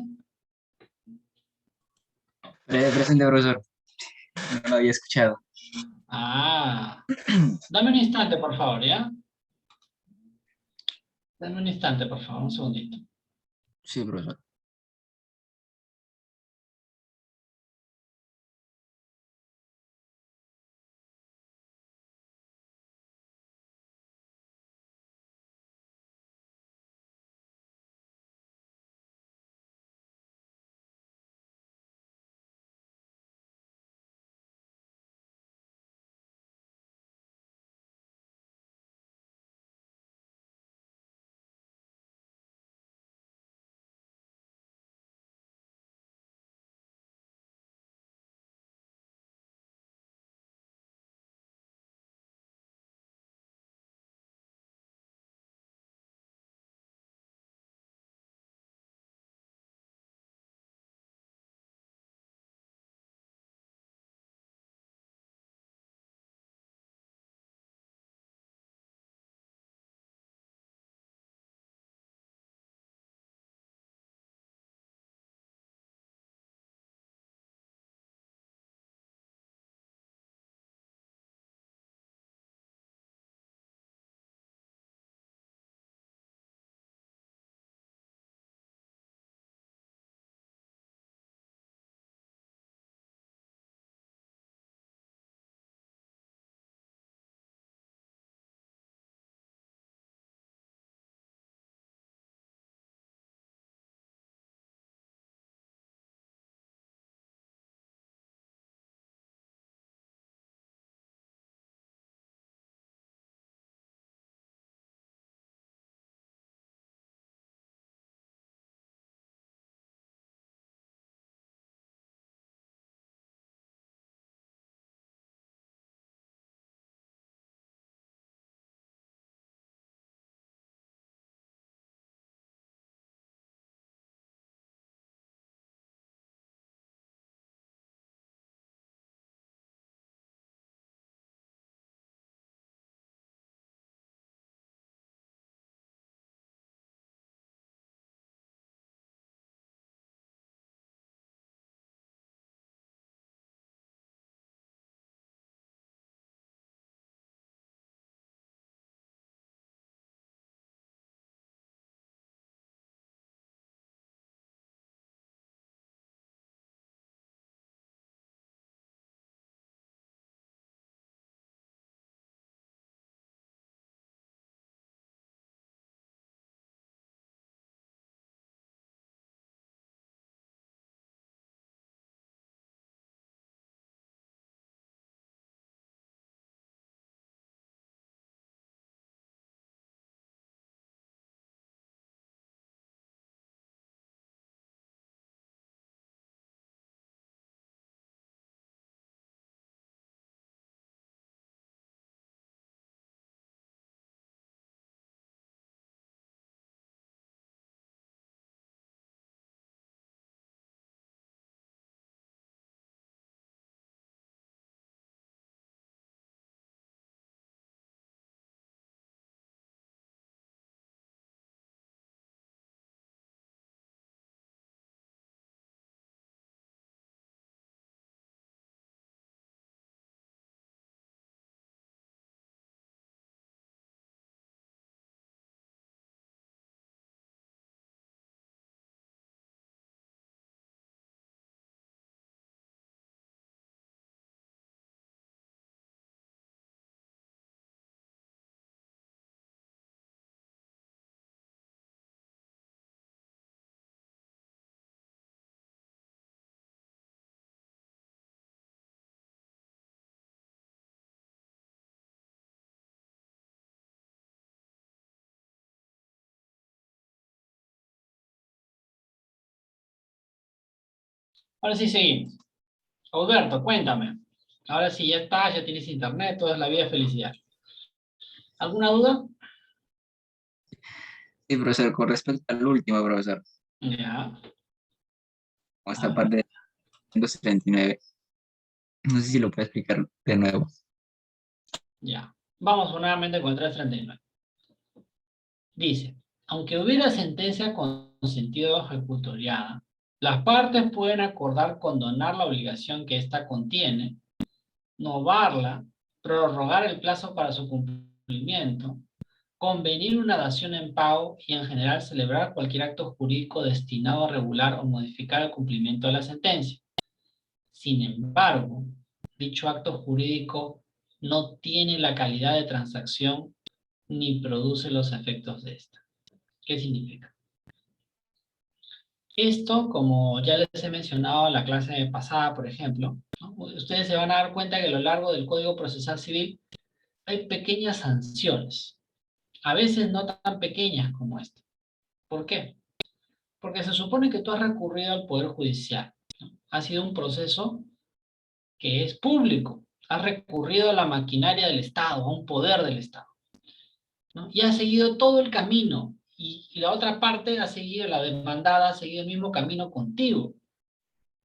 Presente, profesor. No lo había escuchado. Ah, dame un instante, por favor, ¿ya? Dame un instante, por favor, un segundito. Sí, profesor. Ahora sí seguimos. Alberto, cuéntame. Ahora sí ya estás, ya tienes internet, toda la vida de felicidad. ¿Alguna duda? Sí, profesor, con respecto al último, profesor, Ya. con A esta ver. parte de 239, no sé si lo puede explicar de nuevo. Ya. Vamos nuevamente con el 339. Dice, aunque hubiera sentencia con sentido ejecutoriada, las partes pueden acordar condonar la obligación que ésta contiene, novarla, prorrogar el plazo para su cumplimiento, convenir una dación en pago y en general celebrar cualquier acto jurídico destinado a regular o modificar el cumplimiento de la sentencia. Sin embargo, dicho acto jurídico no tiene la calidad de transacción ni produce los efectos de esta. ¿Qué significa? Esto, como ya les he mencionado en la clase pasada, por ejemplo, ¿no? Ustedes se van a dar cuenta que a lo largo del Código Procesal Civil hay pequeñas sanciones, a veces no tan pequeñas como esta. ¿Por qué? Porque se supone que tú has recurrido al Poder Judicial, ¿no? Ha sido un proceso que es público, has recurrido a la maquinaria del Estado, a un poder del Estado, ¿no? Y has seguido todo el camino, y la otra parte ha seguido, la demandada ha seguido el mismo camino contigo,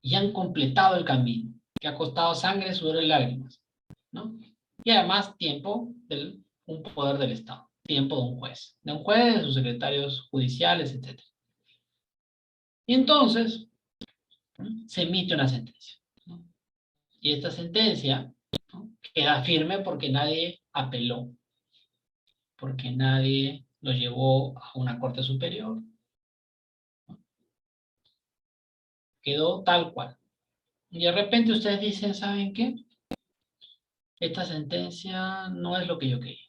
y han completado el camino, que ha costado sangre, sudor y lágrimas, ¿no? Y además tiempo de un poder del Estado, tiempo de un juez, de sus secretarios judiciales, etc. Y entonces, ¿no?, se emite una sentencia, ¿no? Y esta sentencia, ¿no?, queda firme porque nadie apeló, porque nadie lo llevó a una corte superior, ¿no? Quedó tal cual. Y de repente ustedes dicen, ¿saben qué? Esta sentencia no es lo que yo quería.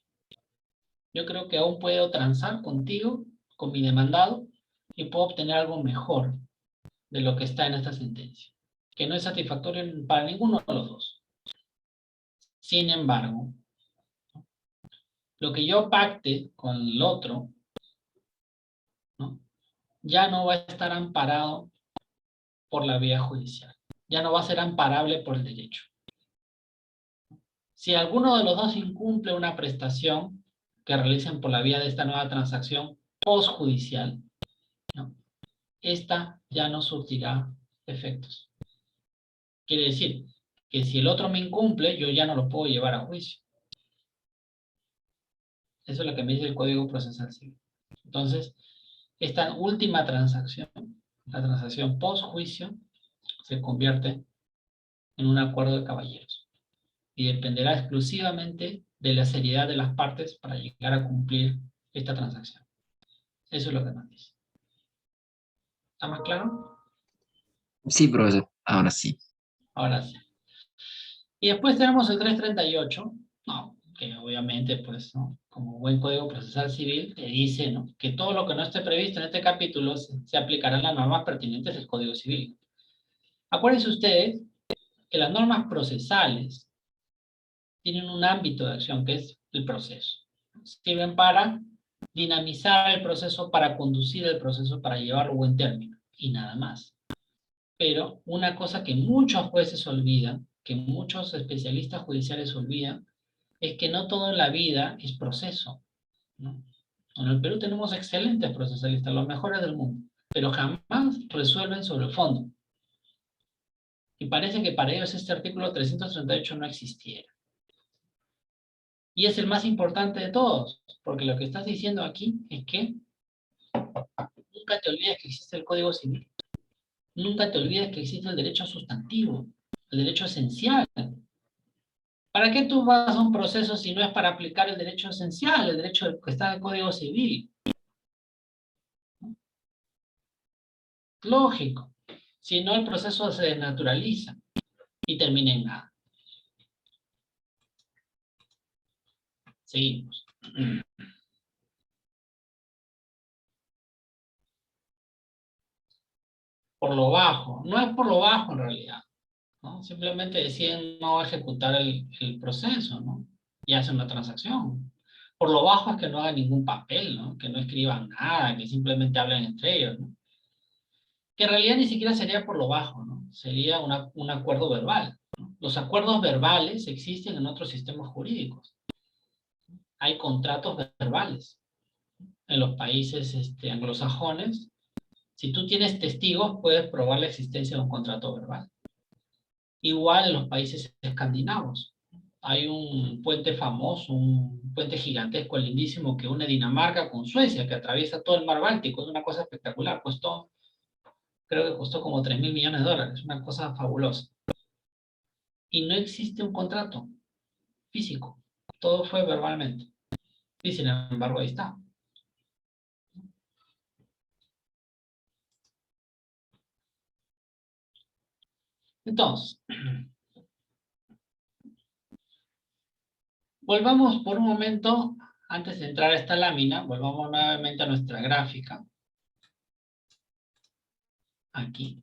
Yo creo que aún puedo transar contigo, con mi demandado, y puedo obtener algo mejor de lo que está en esta sentencia, que no es satisfactorio para ninguno de los dos. Sin embargo, lo que yo pacte con el otro, ¿no?, ya no va a estar amparado por la vía judicial. Ya no va a ser amparable por el derecho. Si alguno de los dos incumple una prestación que realicen por la vía de esta nueva transacción postjudicial, ¿no?, esta ya no surtirá efectos. Quiere decir que si el otro me incumple, yo ya no lo puedo llevar a juicio. Eso es lo que me dice el Código Procesal Civil. Entonces, esta última transacción, la transacción post-juicio, se convierte en un acuerdo de caballeros. Y dependerá exclusivamente de la seriedad de las partes para llegar a cumplir esta transacción. Eso es lo que nos dice. ¿Está más claro? Sí, profesor, ahora sí. Ahora sí. Y después tenemos el 338, no, que obviamente, pues, ¿no?, como buen Código Procesal Civil, te dice, ¿no?, que todo lo que no esté previsto en este capítulo se aplicarán las normas pertinentes del Código Civil. Acuérdense ustedes que las normas procesales tienen un ámbito de acción que es el proceso. Sirven para dinamizar el proceso, para conducir el proceso, para llevarlo a buen término, y nada más. Pero una cosa que muchos jueces olvidan, que muchos especialistas judiciales olvidan, es que no todo en la vida es proceso, ¿no? En el Perú tenemos excelentes procesalistas, los mejores del mundo, pero jamás resuelven sobre el fondo. Y parece que para ellos este artículo 338 no existiera. Y es el más importante de todos, porque lo que estás diciendo aquí es que nunca te olvides que existe el Código Civil. Nunca te olvides que existe el derecho sustantivo, el derecho esencial. ¿Para qué tú vas a un proceso si no es para aplicar el derecho esencial, el derecho que está en el Código Civil? Lógico. Si no, el proceso se desnaturaliza y termina en nada. Seguimos. Por lo bajo. No es por lo bajo en realidad, ¿no? Simplemente deciden no ejecutar el proceso, ¿no?, y hacen una transacción. Por lo bajo es que no hagan ningún papel, ¿no?, que no escriban nada, que simplemente hablen entre ellos, ¿no?, que en realidad ni siquiera sería por lo bajo, ¿no?, sería un acuerdo verbal. Los acuerdos verbales existen en otros sistemas jurídicos. Hay contratos verbales. En los países anglosajones, si tú tienes testigos, puedes probar la existencia de un contrato verbal. Igual en los países escandinavos. Hay un puente famoso, un puente gigantesco, lindísimo, que une Dinamarca con Suecia, que atraviesa todo el mar Báltico. Es una cosa espectacular. Creo que costó como $3.000 millones. Una cosa fabulosa. Y no existe un contrato físico. Todo fue verbalmente. Y sin embargo, ahí está. Entonces, volvamos por un momento, antes de entrar a esta lámina, volvamos nuevamente a nuestra gráfica. Aquí.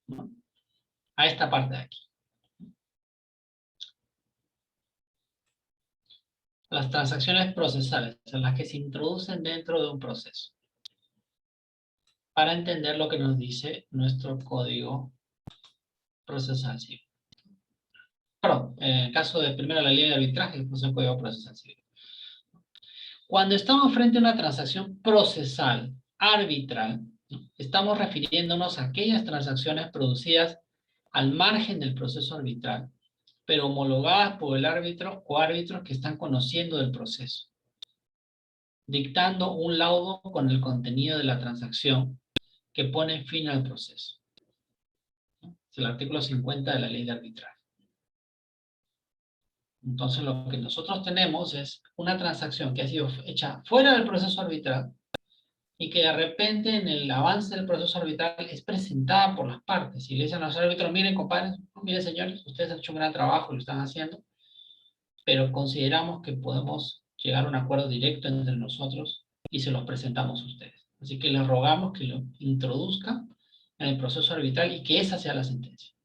¿No? A esta parte de aquí. Las transacciones procesales son las que se introducen dentro de un proceso. Para entender lo que nos dice nuestro código procesal civil. Perdón, en el caso de primero la ley de arbitraje, después el código procesal civil. Cuando estamos frente a una transacción procesal arbitral, estamos refiriéndonos a aquellas transacciones producidas al margen del proceso arbitral, pero homologadas por el árbitro o árbitros que están conociendo del proceso, dictando un laudo con el contenido de la transacción que pone fin al proceso. Es el artículo 50 de la ley de arbitraje. Entonces lo que nosotros tenemos es una transacción que ha sido hecha fuera del proceso arbitral y que de repente en el avance del proceso arbitral es presentada por las partes. Y le dicen a los árbitros, miren compadres, miren señores, ustedes han hecho un gran trabajo y lo están haciendo, pero consideramos que podemos llegar a un acuerdo directo entre nosotros y se los presentamos a ustedes. Así que les rogamos que lo introduzcan en el proceso arbitral y que esa sea la sentencia.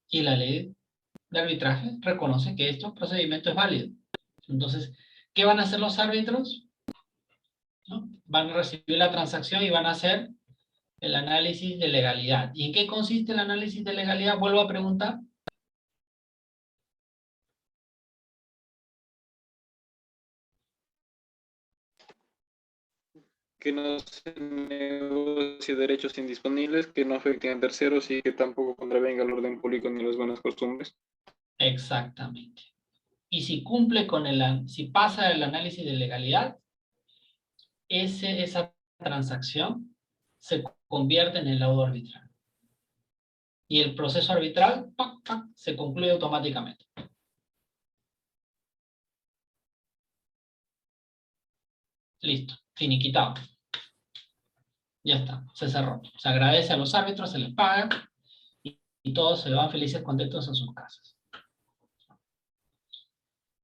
Y la ley de arbitraje reconoce que este procedimiento es válido. Entonces, ¿qué van a hacer los árbitros? ¿No? Van a recibir la transacción y van a hacer el análisis de legalidad. ¿Y en qué consiste el análisis de legalidad? Vuelvo a preguntar. Que no se negocie derechos indisponibles, que no afecten a terceros y que tampoco contravenga el orden público ni las buenas costumbres. Exactamente. Y si cumple con si pasa el análisis de legalidad, esa transacción se convierte en el laudo arbitral. Y el proceso arbitral se concluye automáticamente. Listo, finiquitado. Ya está, se cerró. Se agradece a los árbitros, se les paga y todos se van felices, contentos a sus casas.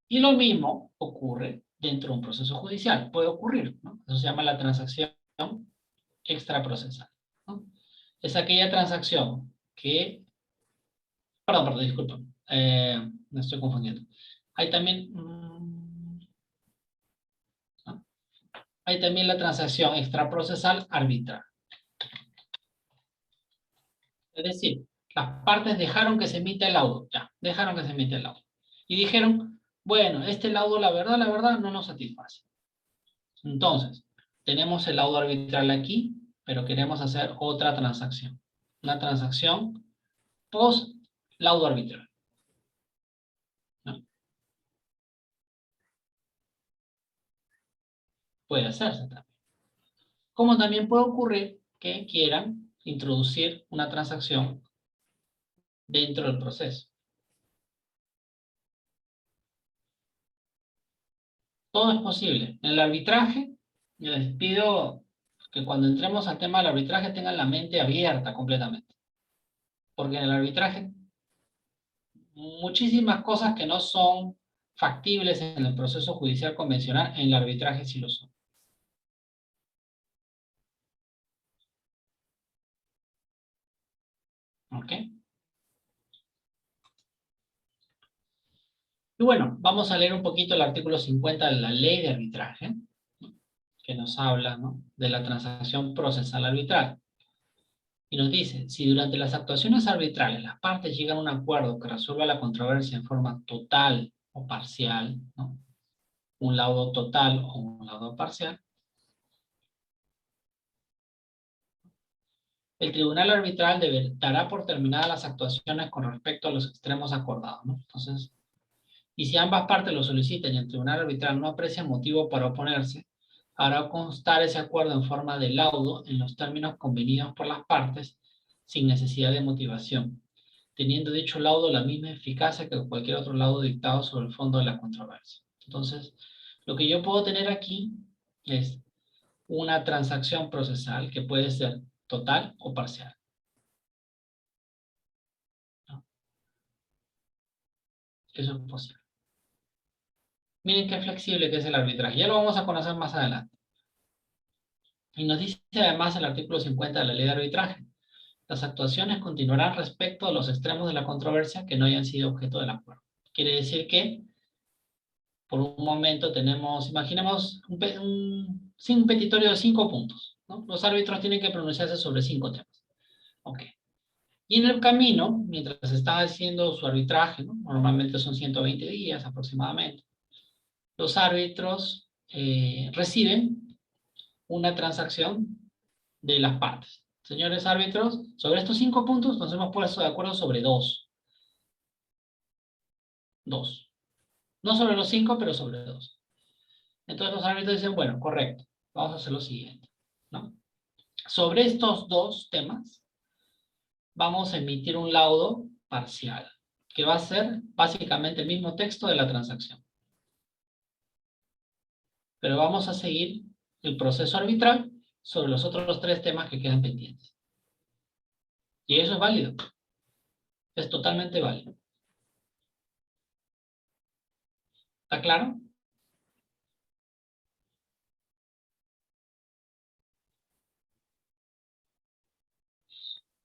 Y lo mismo ocurre dentro de un proceso judicial. Puede ocurrir, ¿no? Eso se llama la transacción extraprocesal, ¿no? Es aquella transacción que... Perdón, disculpen. Me estoy confundiendo. Hay también... Hay también la transacción extraprocesal arbitral. Es decir, las partes dejaron que se emita el laudo. Ya, dejaron que se emita el laudo. Y dijeron, bueno, este laudo, la verdad, no nos satisface. Entonces, tenemos el laudo arbitral aquí, pero queremos hacer otra transacción. Una transacción post laudo arbitral. ¿No? Puede hacerse también. Como también puede ocurrir que quieran introducir una transacción dentro del proceso. Todo es posible. En el arbitraje, yo les pido que cuando entremos al tema del arbitraje tengan la mente abierta completamente. Porque en el arbitraje, muchísimas cosas que no son factibles en el proceso judicial convencional, en el arbitraje sí lo son. ¿Ok? Y bueno, vamos a leer un poquito el artículo 50 de la ley de arbitraje, ¿no? Que nos habla, ¿no?, de la transacción procesal arbitral. Y nos dice, si durante las actuaciones arbitrales las partes llegan a un acuerdo que resuelva la controversia en forma total o parcial, ¿no? Un laudo total o un laudo parcial, el tribunal arbitral dará por terminadas las actuaciones con respecto a los extremos acordados, ¿no? Entonces, y si ambas partes lo solicitan y el tribunal arbitral no aprecia motivo para oponerse, hará constar ese acuerdo en forma de laudo en los términos convenidos por las partes, sin necesidad de motivación, teniendo dicho laudo la misma eficacia que cualquier otro laudo dictado sobre el fondo de la controversia. Entonces, lo que yo puedo tener aquí es una transacción procesal que puede ser total o parcial. ¿No? Eso es posible. Miren qué flexible que es el arbitraje. Ya lo vamos a conocer más adelante. Y nos dice además el artículo 50 de la ley de arbitraje. Las actuaciones continuarán respecto a los extremos de la controversia que no hayan sido objeto del acuerdo. Quiere decir que, por un momento tenemos, imaginemos un petitorio de 5 puntos, ¿no? Los árbitros tienen que pronunciarse sobre 5 temas. Ok. Y en el camino, mientras está haciendo su arbitraje, ¿no? Normalmente son 120 días aproximadamente, los árbitros reciben una transacción de las partes. Señores árbitros, sobre estos 5 puntos nos hemos puesto de acuerdo sobre 2. 2. No sobre los 5, pero sobre 2. Entonces los árbitros dicen, bueno, correcto, vamos a hacer lo siguiente, ¿no? Sobre estos 2 temas, vamos a emitir un laudo parcial, que va a ser básicamente el mismo texto de la transacción. Pero vamos a seguir el proceso arbitral sobre los otros 3 temas que quedan pendientes. Y eso es válido. Es totalmente válido. ¿Está claro?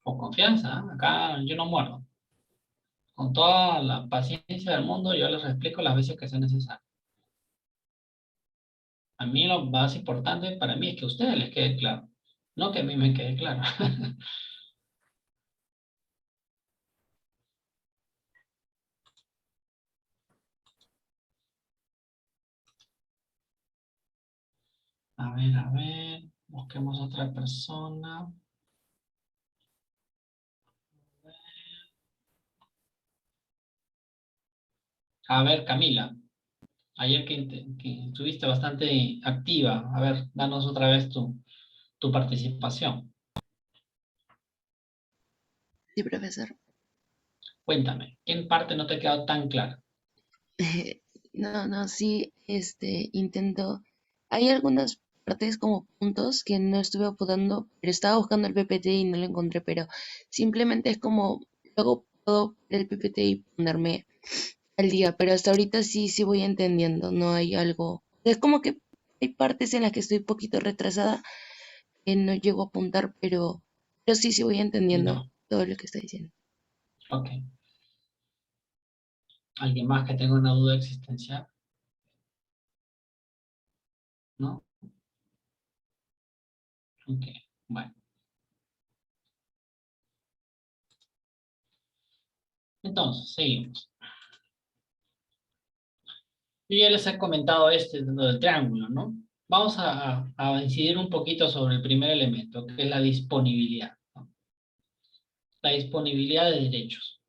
Con confianza, ¿eh? Acá yo no muerdo. Con toda la paciencia del mundo yo les explico las veces que sea necesario. A mí lo más importante para mí es que a ustedes les quede claro. No que a mí me quede claro. A ver. Busquemos otra persona. A ver, Camila. Ayer que estuviste bastante activa. A ver, danos otra vez tu participación. Sí, profesor. Cuéntame, ¿qué parte no te ha quedado tan clara? No, sí, intento. Hay algunas partes como puntos que no estuve apuntando, pero estaba buscando el PPT y no lo encontré, pero simplemente es como, luego puedo ver el PPT y ponerme al día, pero hasta ahorita sí voy entendiendo, no hay algo. Es como que hay partes en las que estoy un poquito retrasada, que no llego a apuntar, pero sí voy entendiendo No. todo lo que está diciendo. Ok. ¿Alguien más que tenga una duda existencial? ¿No? Ok, bueno. Entonces, seguimos. Yo ya les he comentado lo del triángulo, ¿no? Vamos a incidir un poquito sobre el primer elemento, que es la disponibilidad, ¿no? La disponibilidad de derechos.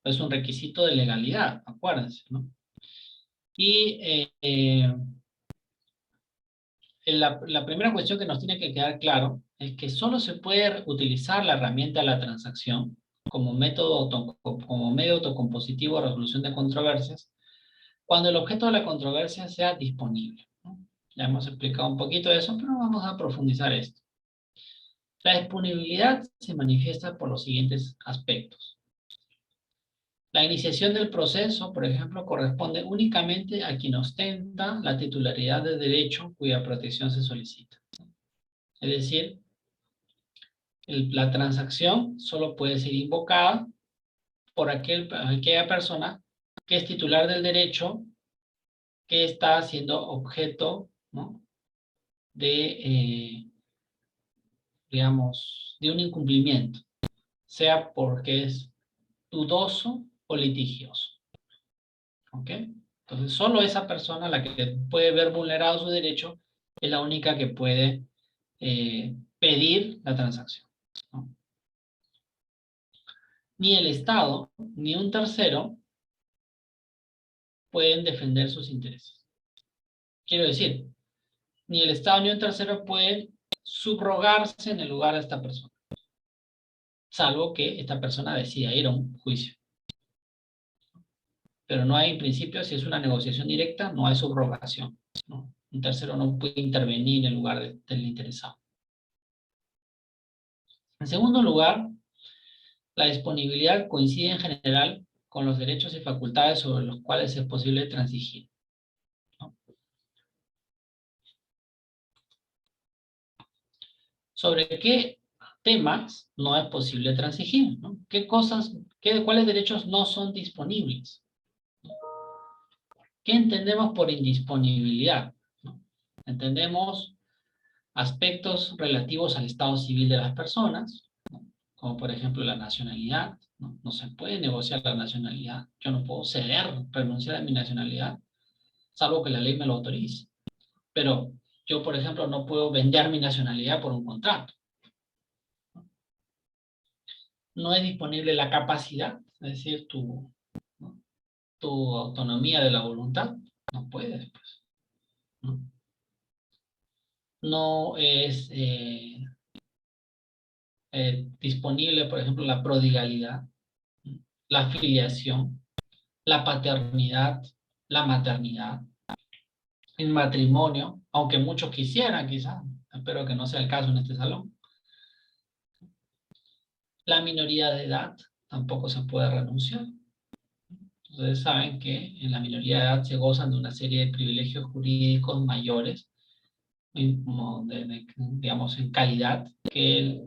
Es un requisito de legalidad, acuérdense, ¿no? Y la primera cuestión que nos tiene que quedar claro es que solo se puede utilizar la herramienta de la transacción como como medio autocompositivo de resolución de controversias cuando el objeto de la controversia sea disponible, ¿no? Ya hemos explicado un poquito de eso, pero vamos a profundizar esto. La disponibilidad se manifiesta por los siguientes aspectos. La iniciación del proceso, por ejemplo, corresponde únicamente a quien ostenta la titularidad del derecho cuya protección se solicita. Es decir, la transacción solo puede ser invocada por aquella persona que es titular del derecho que está siendo objeto, ¿no? de, digamos, de un incumplimiento, sea porque es dudoso o litigioso. ¿Ok? Entonces, solo esa persona, la que puede ver vulnerado su derecho, es la única que puede pedir la transacción, ¿no? Ni el Estado, ni un tercero pueden defender sus intereses. Quiero decir, ni el Estado ni un tercero pueden subrogarse en el lugar de esta persona, salvo que esta persona decida ir a un juicio. Pero no hay, en principio, si es una negociación directa, no hay subrogación, ¿no? Un tercero no puede intervenir en lugar del interesado. En segundo lugar, la disponibilidad coincide en general con los derechos y facultades sobre los cuales es posible transigir, ¿no? ¿Sobre qué temas no es posible transigir, ¿no? ¿Cuáles derechos no son disponibles? ¿Qué entendemos por indisponibilidad, ¿no? Entendemos aspectos relativos al estado civil de las personas, ¿no? Como por ejemplo la nacionalidad, ¿no? No se puede negociar la nacionalidad. Yo no puedo ceder, renunciar a mi nacionalidad, salvo que la ley me lo autorice. Pero yo, por ejemplo, no puedo vender mi nacionalidad por un contrato. No es disponible la capacidad, es decir, tu autonomía de la voluntad. No puedes, pues, ¿no? No es disponible, por ejemplo, la prodigalidad, la filiación, la paternidad, la maternidad, el matrimonio, aunque muchos quisieran quizás, espero que no sea el caso en este salón. La minoría de edad tampoco se puede renunciar. Ustedes saben que en la minoría de edad se gozan de una serie de privilegios jurídicos mayores, digamos, en calidad que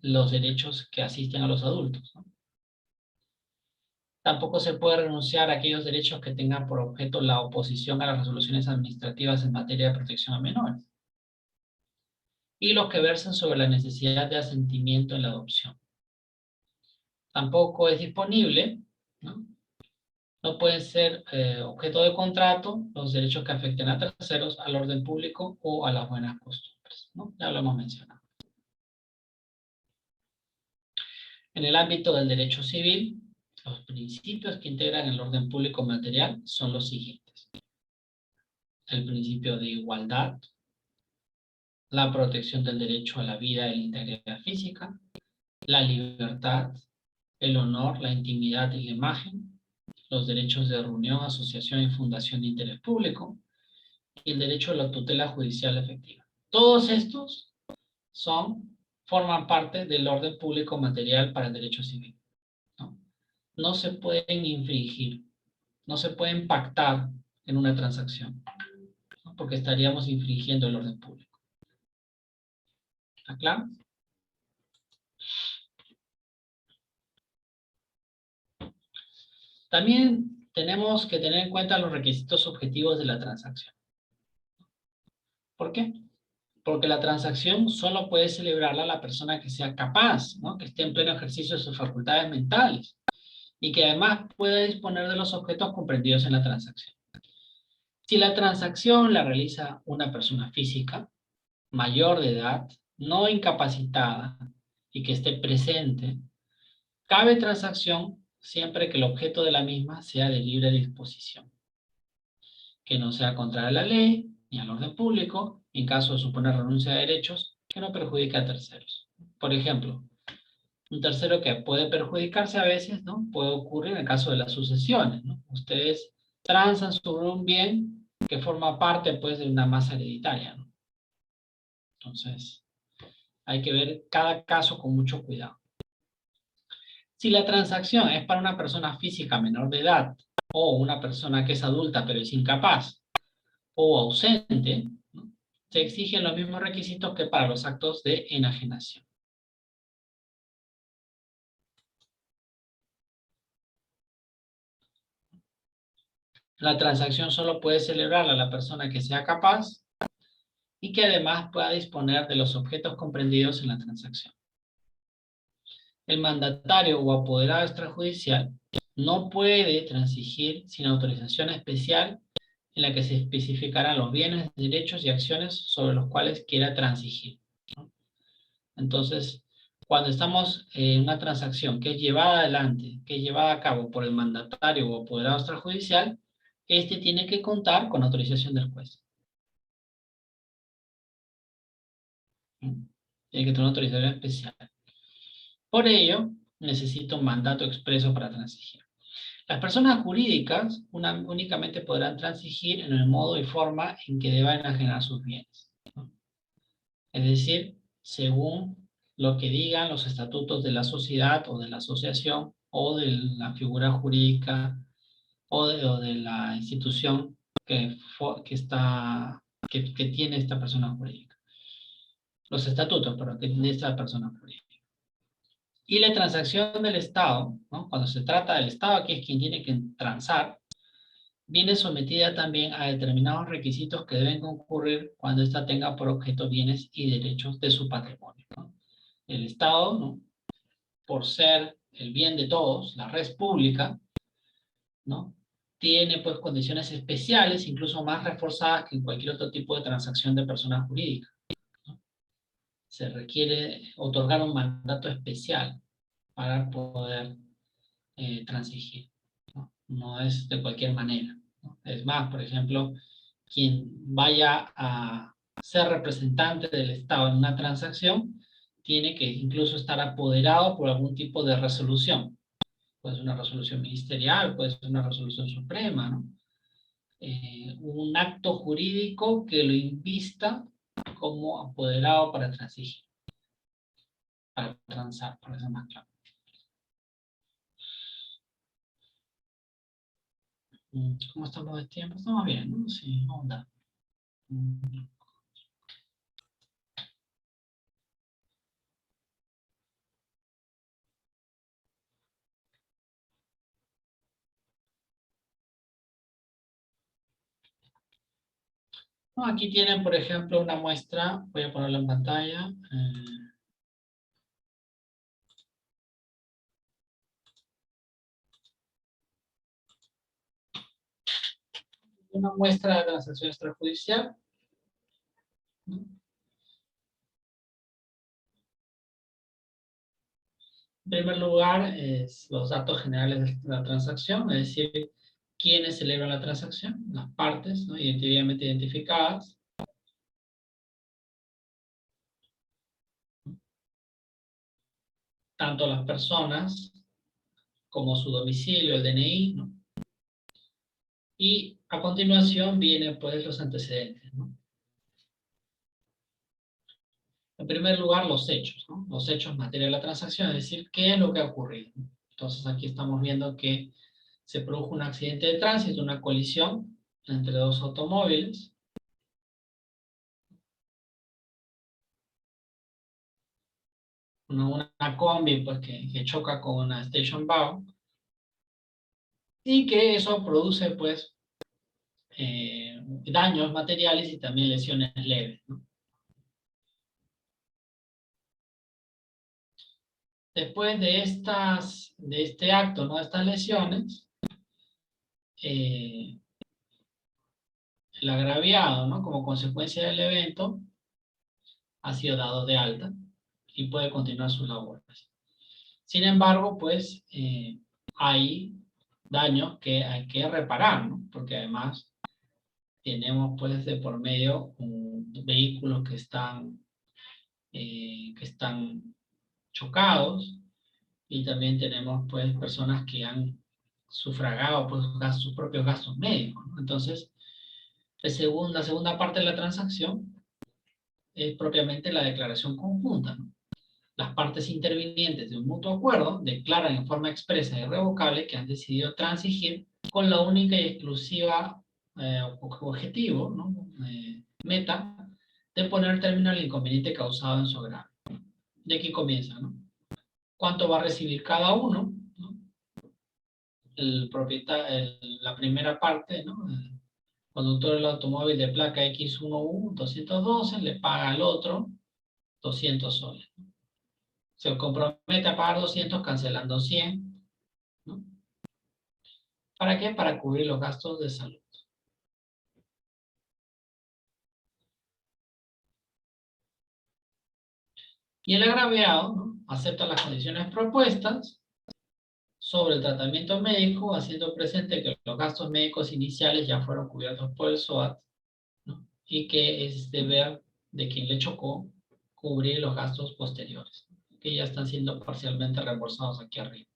los derechos que asisten a los adultos, ¿no? Tampoco se puede renunciar a aquellos derechos que tengan por objeto la oposición a las resoluciones administrativas en materia de protección a menores. Y los que versen sobre la necesidad de asentimiento en la adopción. Tampoco es disponible, ¿no? No pueden ser objeto de contrato los derechos que afecten a terceros, al orden público o a las buenas costumbres, ¿no? Ya lo hemos mencionado. En el ámbito del derecho civil, los principios que integran el orden público material son los siguientes. El principio de igualdad, la protección del derecho a la vida y la integridad física, la libertad, el honor, la intimidad y la imagen, los derechos de reunión, asociación y fundación de interés público, y el derecho a la tutela judicial efectiva. Todos estos forman parte del orden público material para el derecho civil, ¿no? No se pueden infringir, no se pueden pactar en una transacción, ¿no? Porque estaríamos infringiendo el orden público. ¿Está claro? También tenemos que tener en cuenta los requisitos objetivos de la transacción. ¿Por qué? Porque la transacción solo puede celebrarla la persona que sea capaz, ¿no? Que esté en pleno ejercicio de sus facultades mentales y que además pueda disponer de los objetos comprendidos en la transacción. Si la transacción la realiza una persona física, mayor de edad, no incapacitada y que esté presente, cabe transacción siempre que el objeto de la misma sea de libre disposición, que no sea contraria a la ley ni al orden público, en caso de suponer renuncia de derechos, que no perjudique a terceros. Por ejemplo, un tercero que puede perjudicarse a veces, ¿no? Puede ocurrir en el caso de las sucesiones, ¿no? Ustedes transan sobre un bien que forma parte, pues, de una masa hereditaria, ¿no? Entonces, hay que ver cada caso con mucho cuidado. Si la transacción es para una persona física menor de edad, o una persona que es adulta pero es incapaz, o ausente, ¿no? Se exigen los mismos requisitos que para los actos de enajenación. La transacción solo puede celebrarla la persona que sea capaz y que además pueda disponer de los objetos comprendidos en la transacción. El mandatario o apoderado extrajudicial no puede transigir sin autorización especial en la que se especificarán los bienes, derechos y acciones sobre los cuales quiera transigir, ¿no? Entonces, cuando estamos en una transacción que es llevada adelante, que es llevada a cabo por el mandatario o apoderado extrajudicial, este tiene que contar con autorización del juez. Tiene que tener una autorización especial. Por ello, necesita un mandato expreso para transigir. Las personas jurídicas únicamente podrán transigir en el modo y forma en que deban enajenar sus bienes, ¿no? Es decir, según lo que digan los estatutos de la sociedad o de la asociación o de la figura jurídica o de la institución que tiene esta persona jurídica. Los estatutos, pero que tiene esta persona jurídica. Y la transacción del Estado, ¿no? Cuando se trata del Estado, aquí es quien tiene que transar, viene sometida también a determinados requisitos que deben concurrir cuando ésta tenga por objeto bienes y derechos de su patrimonio, ¿no? El Estado, ¿no?, por ser el bien de todos, la red pública, ¿no?, tiene pues condiciones especiales, incluso más reforzadas que en cualquier otro tipo de transacción de persona jurídica, ¿no? Se requiere otorgar un mandato especial para poder transigir, ¿no? No es de cualquier manera, ¿no? Es más, por ejemplo, quien vaya a ser representante del Estado en una transacción tiene que incluso estar apoderado por algún tipo de resolución. Puede ser una resolución ministerial, puede ser una resolución suprema, ¿no? Un acto jurídico que lo invista como apoderado para transigir, para transar, para ser más claro. ¿Cómo estamos de tiempo? Estamos bien, ¿no? Sí, onda. No, aquí tienen, por ejemplo, una muestra. Voy a ponerla en pantalla. Una muestra de transacción extrajudicial, ¿no? En primer lugar, es los datos generales de la transacción, es decir, quiénes celebran la transacción, las partes, ¿no?, debidamente identificadas. Tanto las personas como su domicilio, el DNI, ¿no? Y a continuación vienen pues los antecedentes, ¿no? En primer lugar, los hechos, ¿no? Los hechos materiales de la transacción, es decir, qué es lo que ha ocurrido. Entonces aquí estamos viendo que se produjo un accidente de tránsito, una colisión entre dos automóviles. Una combi pues, que choca con una station wagon. Y que eso produce pues daños materiales y también lesiones leves, ¿no? Después de este acto, ¿no?, de estas lesiones, el agraviado, ¿no?, como consecuencia del evento, ha sido dado de alta y puede continuar sus labores. Sin embargo, pues, hay daños que hay que reparar, ¿no?, porque además tenemos pues de por medio vehículos que están chocados, y también tenemos pues personas que han sufragado pues, sus propios gastos médicos, ¿no? Entonces, la segunda parte de la transacción es propiamente la declaración conjunta, ¿no? Las partes intervinientes de un mutuo acuerdo declaran en forma expresa e irrevocable que han decidido transigir con la única y exclusiva objetivo, ¿no?, meta, de poner término al inconveniente causado en su agravio. De aquí comienza, ¿no? ¿Cuánto va a recibir cada uno, ¿no? El propietario, la primera parte, ¿no?, el conductor del automóvil de placa X1U 212 le paga al otro 200 soles, ¿no? Se compromete a pagar 200 cancelando 100. ¿No? ¿Para qué? Para cubrir los gastos de salud. Y el agraviado, ¿no?, acepta las condiciones propuestas sobre el tratamiento médico, haciendo presente que los gastos médicos iniciales ya fueron cubiertos por el SOAT, ¿no?, y que es deber de quien le chocó cubrir los gastos posteriores, que ya están siendo parcialmente reembolsados aquí arriba.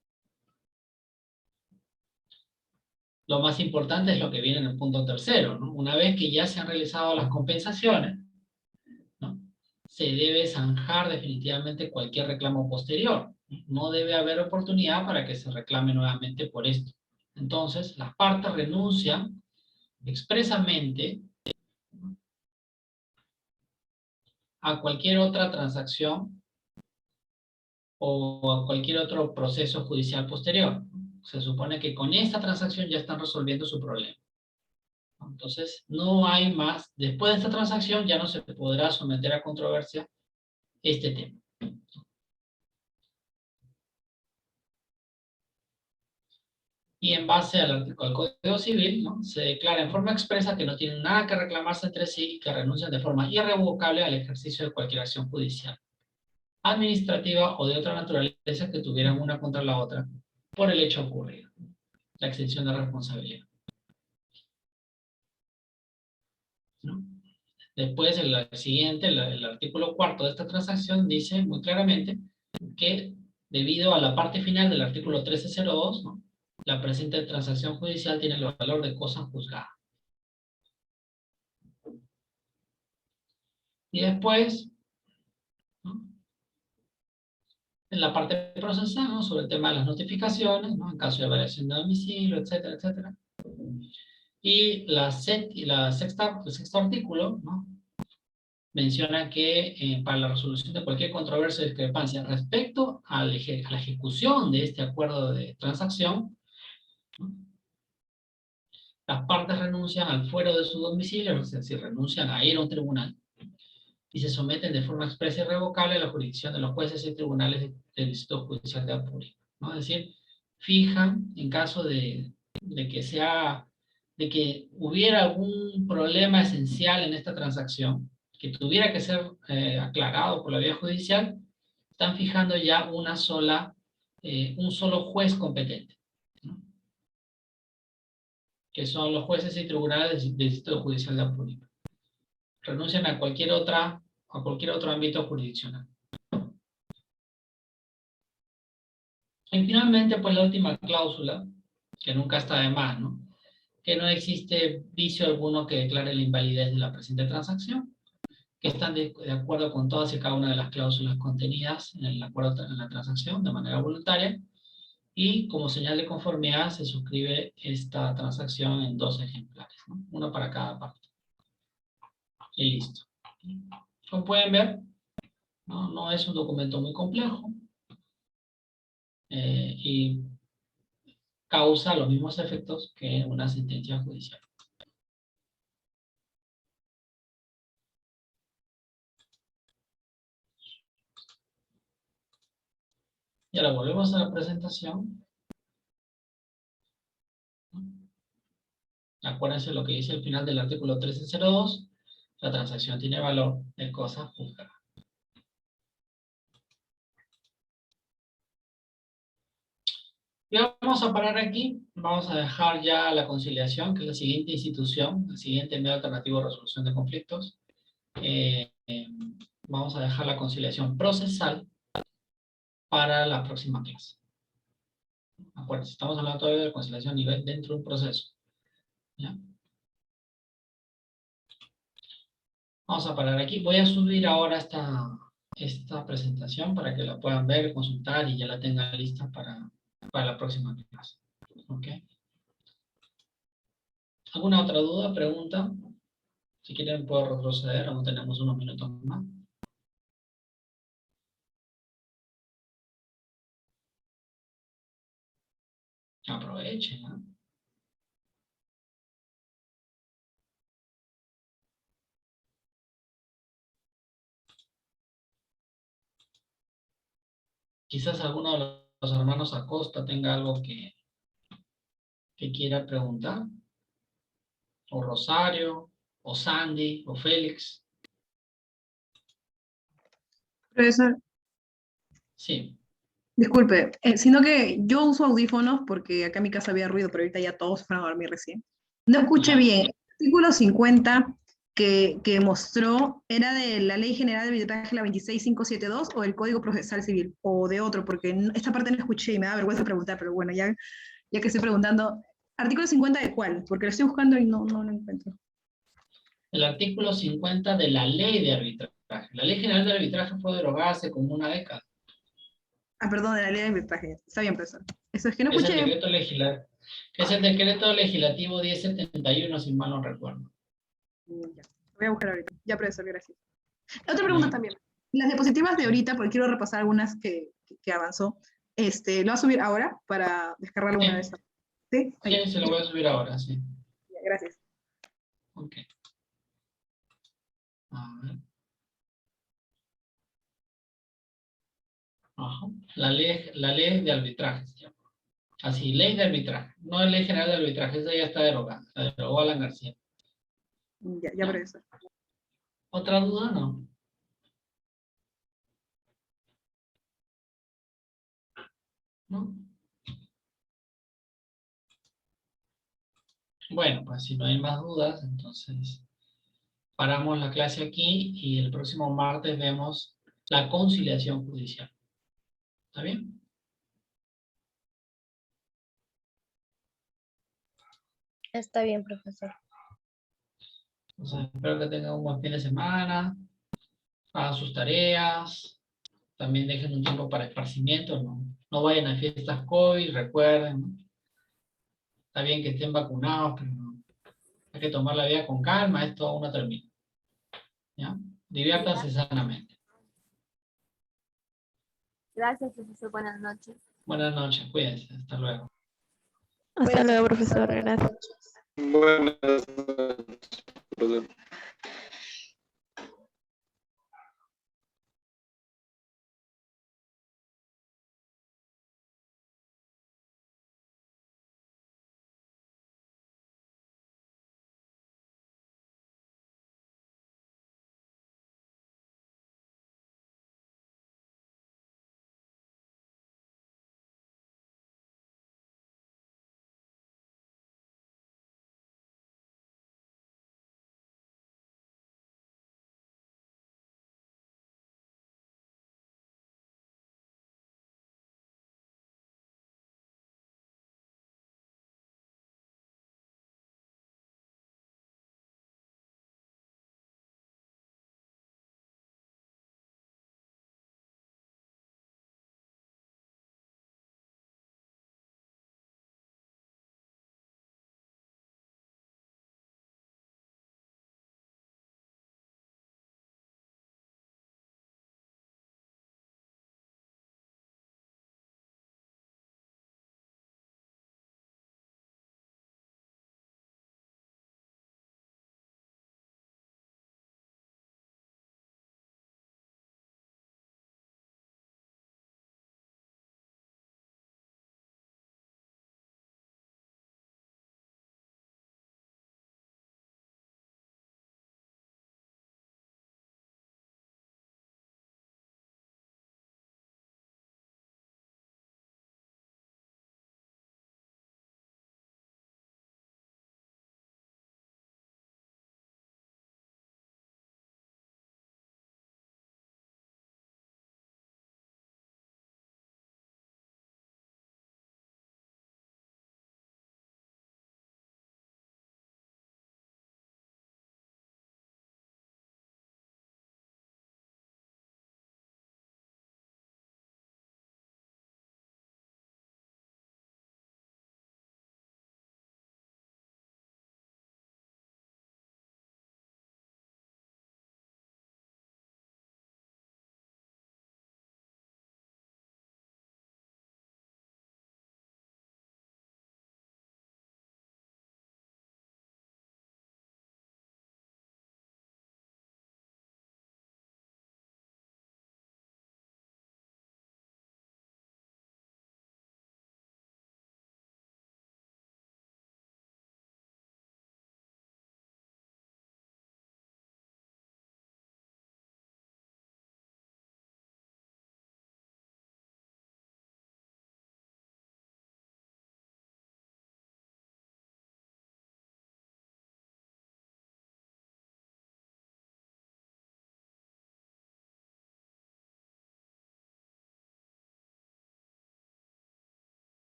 Lo más importante es lo que viene en el punto tercero, ¿no? Una vez que ya se han realizado las compensaciones, ¿no?, se debe zanjar definitivamente cualquier reclamo posterior. No debe haber oportunidad para que se reclame nuevamente por esto. Entonces, las partes renuncian expresamente a cualquier otra transacción o a cualquier otro proceso judicial posterior. Se supone que con esta transacción ya están resolviendo su problema. Entonces, no hay más. Después de esta transacción ya no se podrá someter a controversia este tema. Y en base al Código Civil, ¿no?, se declara en forma expresa que no tienen nada que reclamarse entre sí y que renuncian de forma irrevocable al ejercicio de cualquier acción judicial, administrativa o de otra naturaleza que tuvieran una contra la otra por el hecho ocurrido. La exención de responsabilidad. ¿No? Después, el siguiente, el artículo 4 de esta transacción dice muy claramente que debido a la parte final del artículo 1302, ¿no?, la presente transacción judicial tiene el valor de cosa juzgada. Y después, ¿no?, en la parte procesal, ¿no?, sobre el tema de las notificaciones, ¿no?, en caso de variación de domicilio, etcétera, etcétera. Y el sexto artículo, ¿no?, menciona que para la resolución de cualquier controversia o discrepancia respecto a la ejecución de este acuerdo de transacción, ¿no?, las partes renuncian al fuero de su domicilio, es decir, renuncian a ir a un tribunal, y se someten de forma expresa y irrevocable a la jurisdicción de los jueces y tribunales del Distrito Judicial de Apure, ¿no? Es decir, fijan en caso de que hubiera algún problema esencial en esta transacción, que tuviera que ser aclarado por la vía judicial, están fijando ya un solo juez competente, ¿no?, que son los jueces y tribunales del Distrito Judicial de Apure. Renuncian a cualquier otro ámbito jurisdiccional. Y finalmente, pues la última cláusula, que nunca está de más, ¿no?, que no existe vicio alguno que declare la invalidez de la presente transacción, que están de acuerdo con todas y cada una de las cláusulas contenidas en el acuerdo, en la transacción, de manera voluntaria, y como señal de conformidad se suscribe esta transacción en 2 ejemplares, ¿no?, uno para cada parte. Y listo. Como pueden ver, no es un documento muy complejo, y causa los mismos efectos que una sentencia judicial. Y ahora volvemos a la presentación. Acuérdense lo que dice al final del artículo 1302, la transacción tiene valor de cosa juzgada. Y vamos a parar aquí, vamos a dejar ya la conciliación, que es la siguiente institución, el siguiente medio alternativo de resolución de conflictos. Vamos a dejar la conciliación procesal para la próxima clase. Acuérdense, estamos hablando todavía de conciliación a nivel dentro de un proceso, ¿ya? Vamos a parar aquí. Voy a subir ahora esta presentación para que la puedan ver, consultar y ya la tengan lista para la próxima clase. ¿Ok? ¿Alguna otra duda, pregunta? Si quieren puedo retroceder, aún tenemos unos minutos más. Aprovechen, ¿no? Quizás alguno de los hermanos Acosta tenga algo que quiera preguntar. O Rosario, o Sandy, o Félix. Profesor, Sí. disculpe, sino que yo uso audífonos porque acá en mi casa había ruido, pero ahorita ya todos fueron a dormir recién. No escuché Ya. bien. El artículo 50 que mostró, ¿era de la Ley General de Arbitraje, la 26572, o el Código Procesal Civil, o de otro? Porque esta parte no escuché y me da vergüenza preguntar, pero bueno, ya que estoy preguntando, ¿artículo 50 de cuál? Porque lo estoy buscando y no lo encuentro. El artículo 50 de la Ley de Arbitraje. La Ley General de Arbitraje fue derogada hace como una década. Ah, perdón, de la Ley de Arbitraje. Está bien, profesor. Eso es que no Es el escuché. decreto legislativo 1071, si mal no recuerdo. Ya, lo voy a buscar ahorita. Ya, profesor, gracias. Otra pregunta también. Las diapositivas de ahorita, porque quiero repasar algunas que avanzó. ¿Lo va a subir ahora para descargarlo una vez? ¿Sí? Sí, se lo voy a subir ahora, sí. Ya, gracias. Ok. A ver. Ajá. La ley de arbitraje se llama. Así, ley de arbitraje. No es ley general de arbitraje, esa ya está derogada. La derogó Alan García. Ya, profesor. ¿Otra duda? No. ¿No? Bueno, pues si no hay más dudas, entonces paramos la clase aquí y el próximo martes vemos la conciliación judicial. ¿Está bien? Está bien, profesor. Entonces, espero que tengan un buen fin de semana, hagan sus tareas, también dejen un tiempo para esparcimiento, no vayan a fiestas COVID, recuerden, ¿no? Está bien que estén vacunados, pero hay que tomar la vida con calma, esto aún no termina. ¿Ya? Diviértanse sanamente. Gracias, profesor. Buenas noches. Buenas noches, cuídense, hasta luego. Hasta luego, profesor. Gracias. Buenas noches, profesor.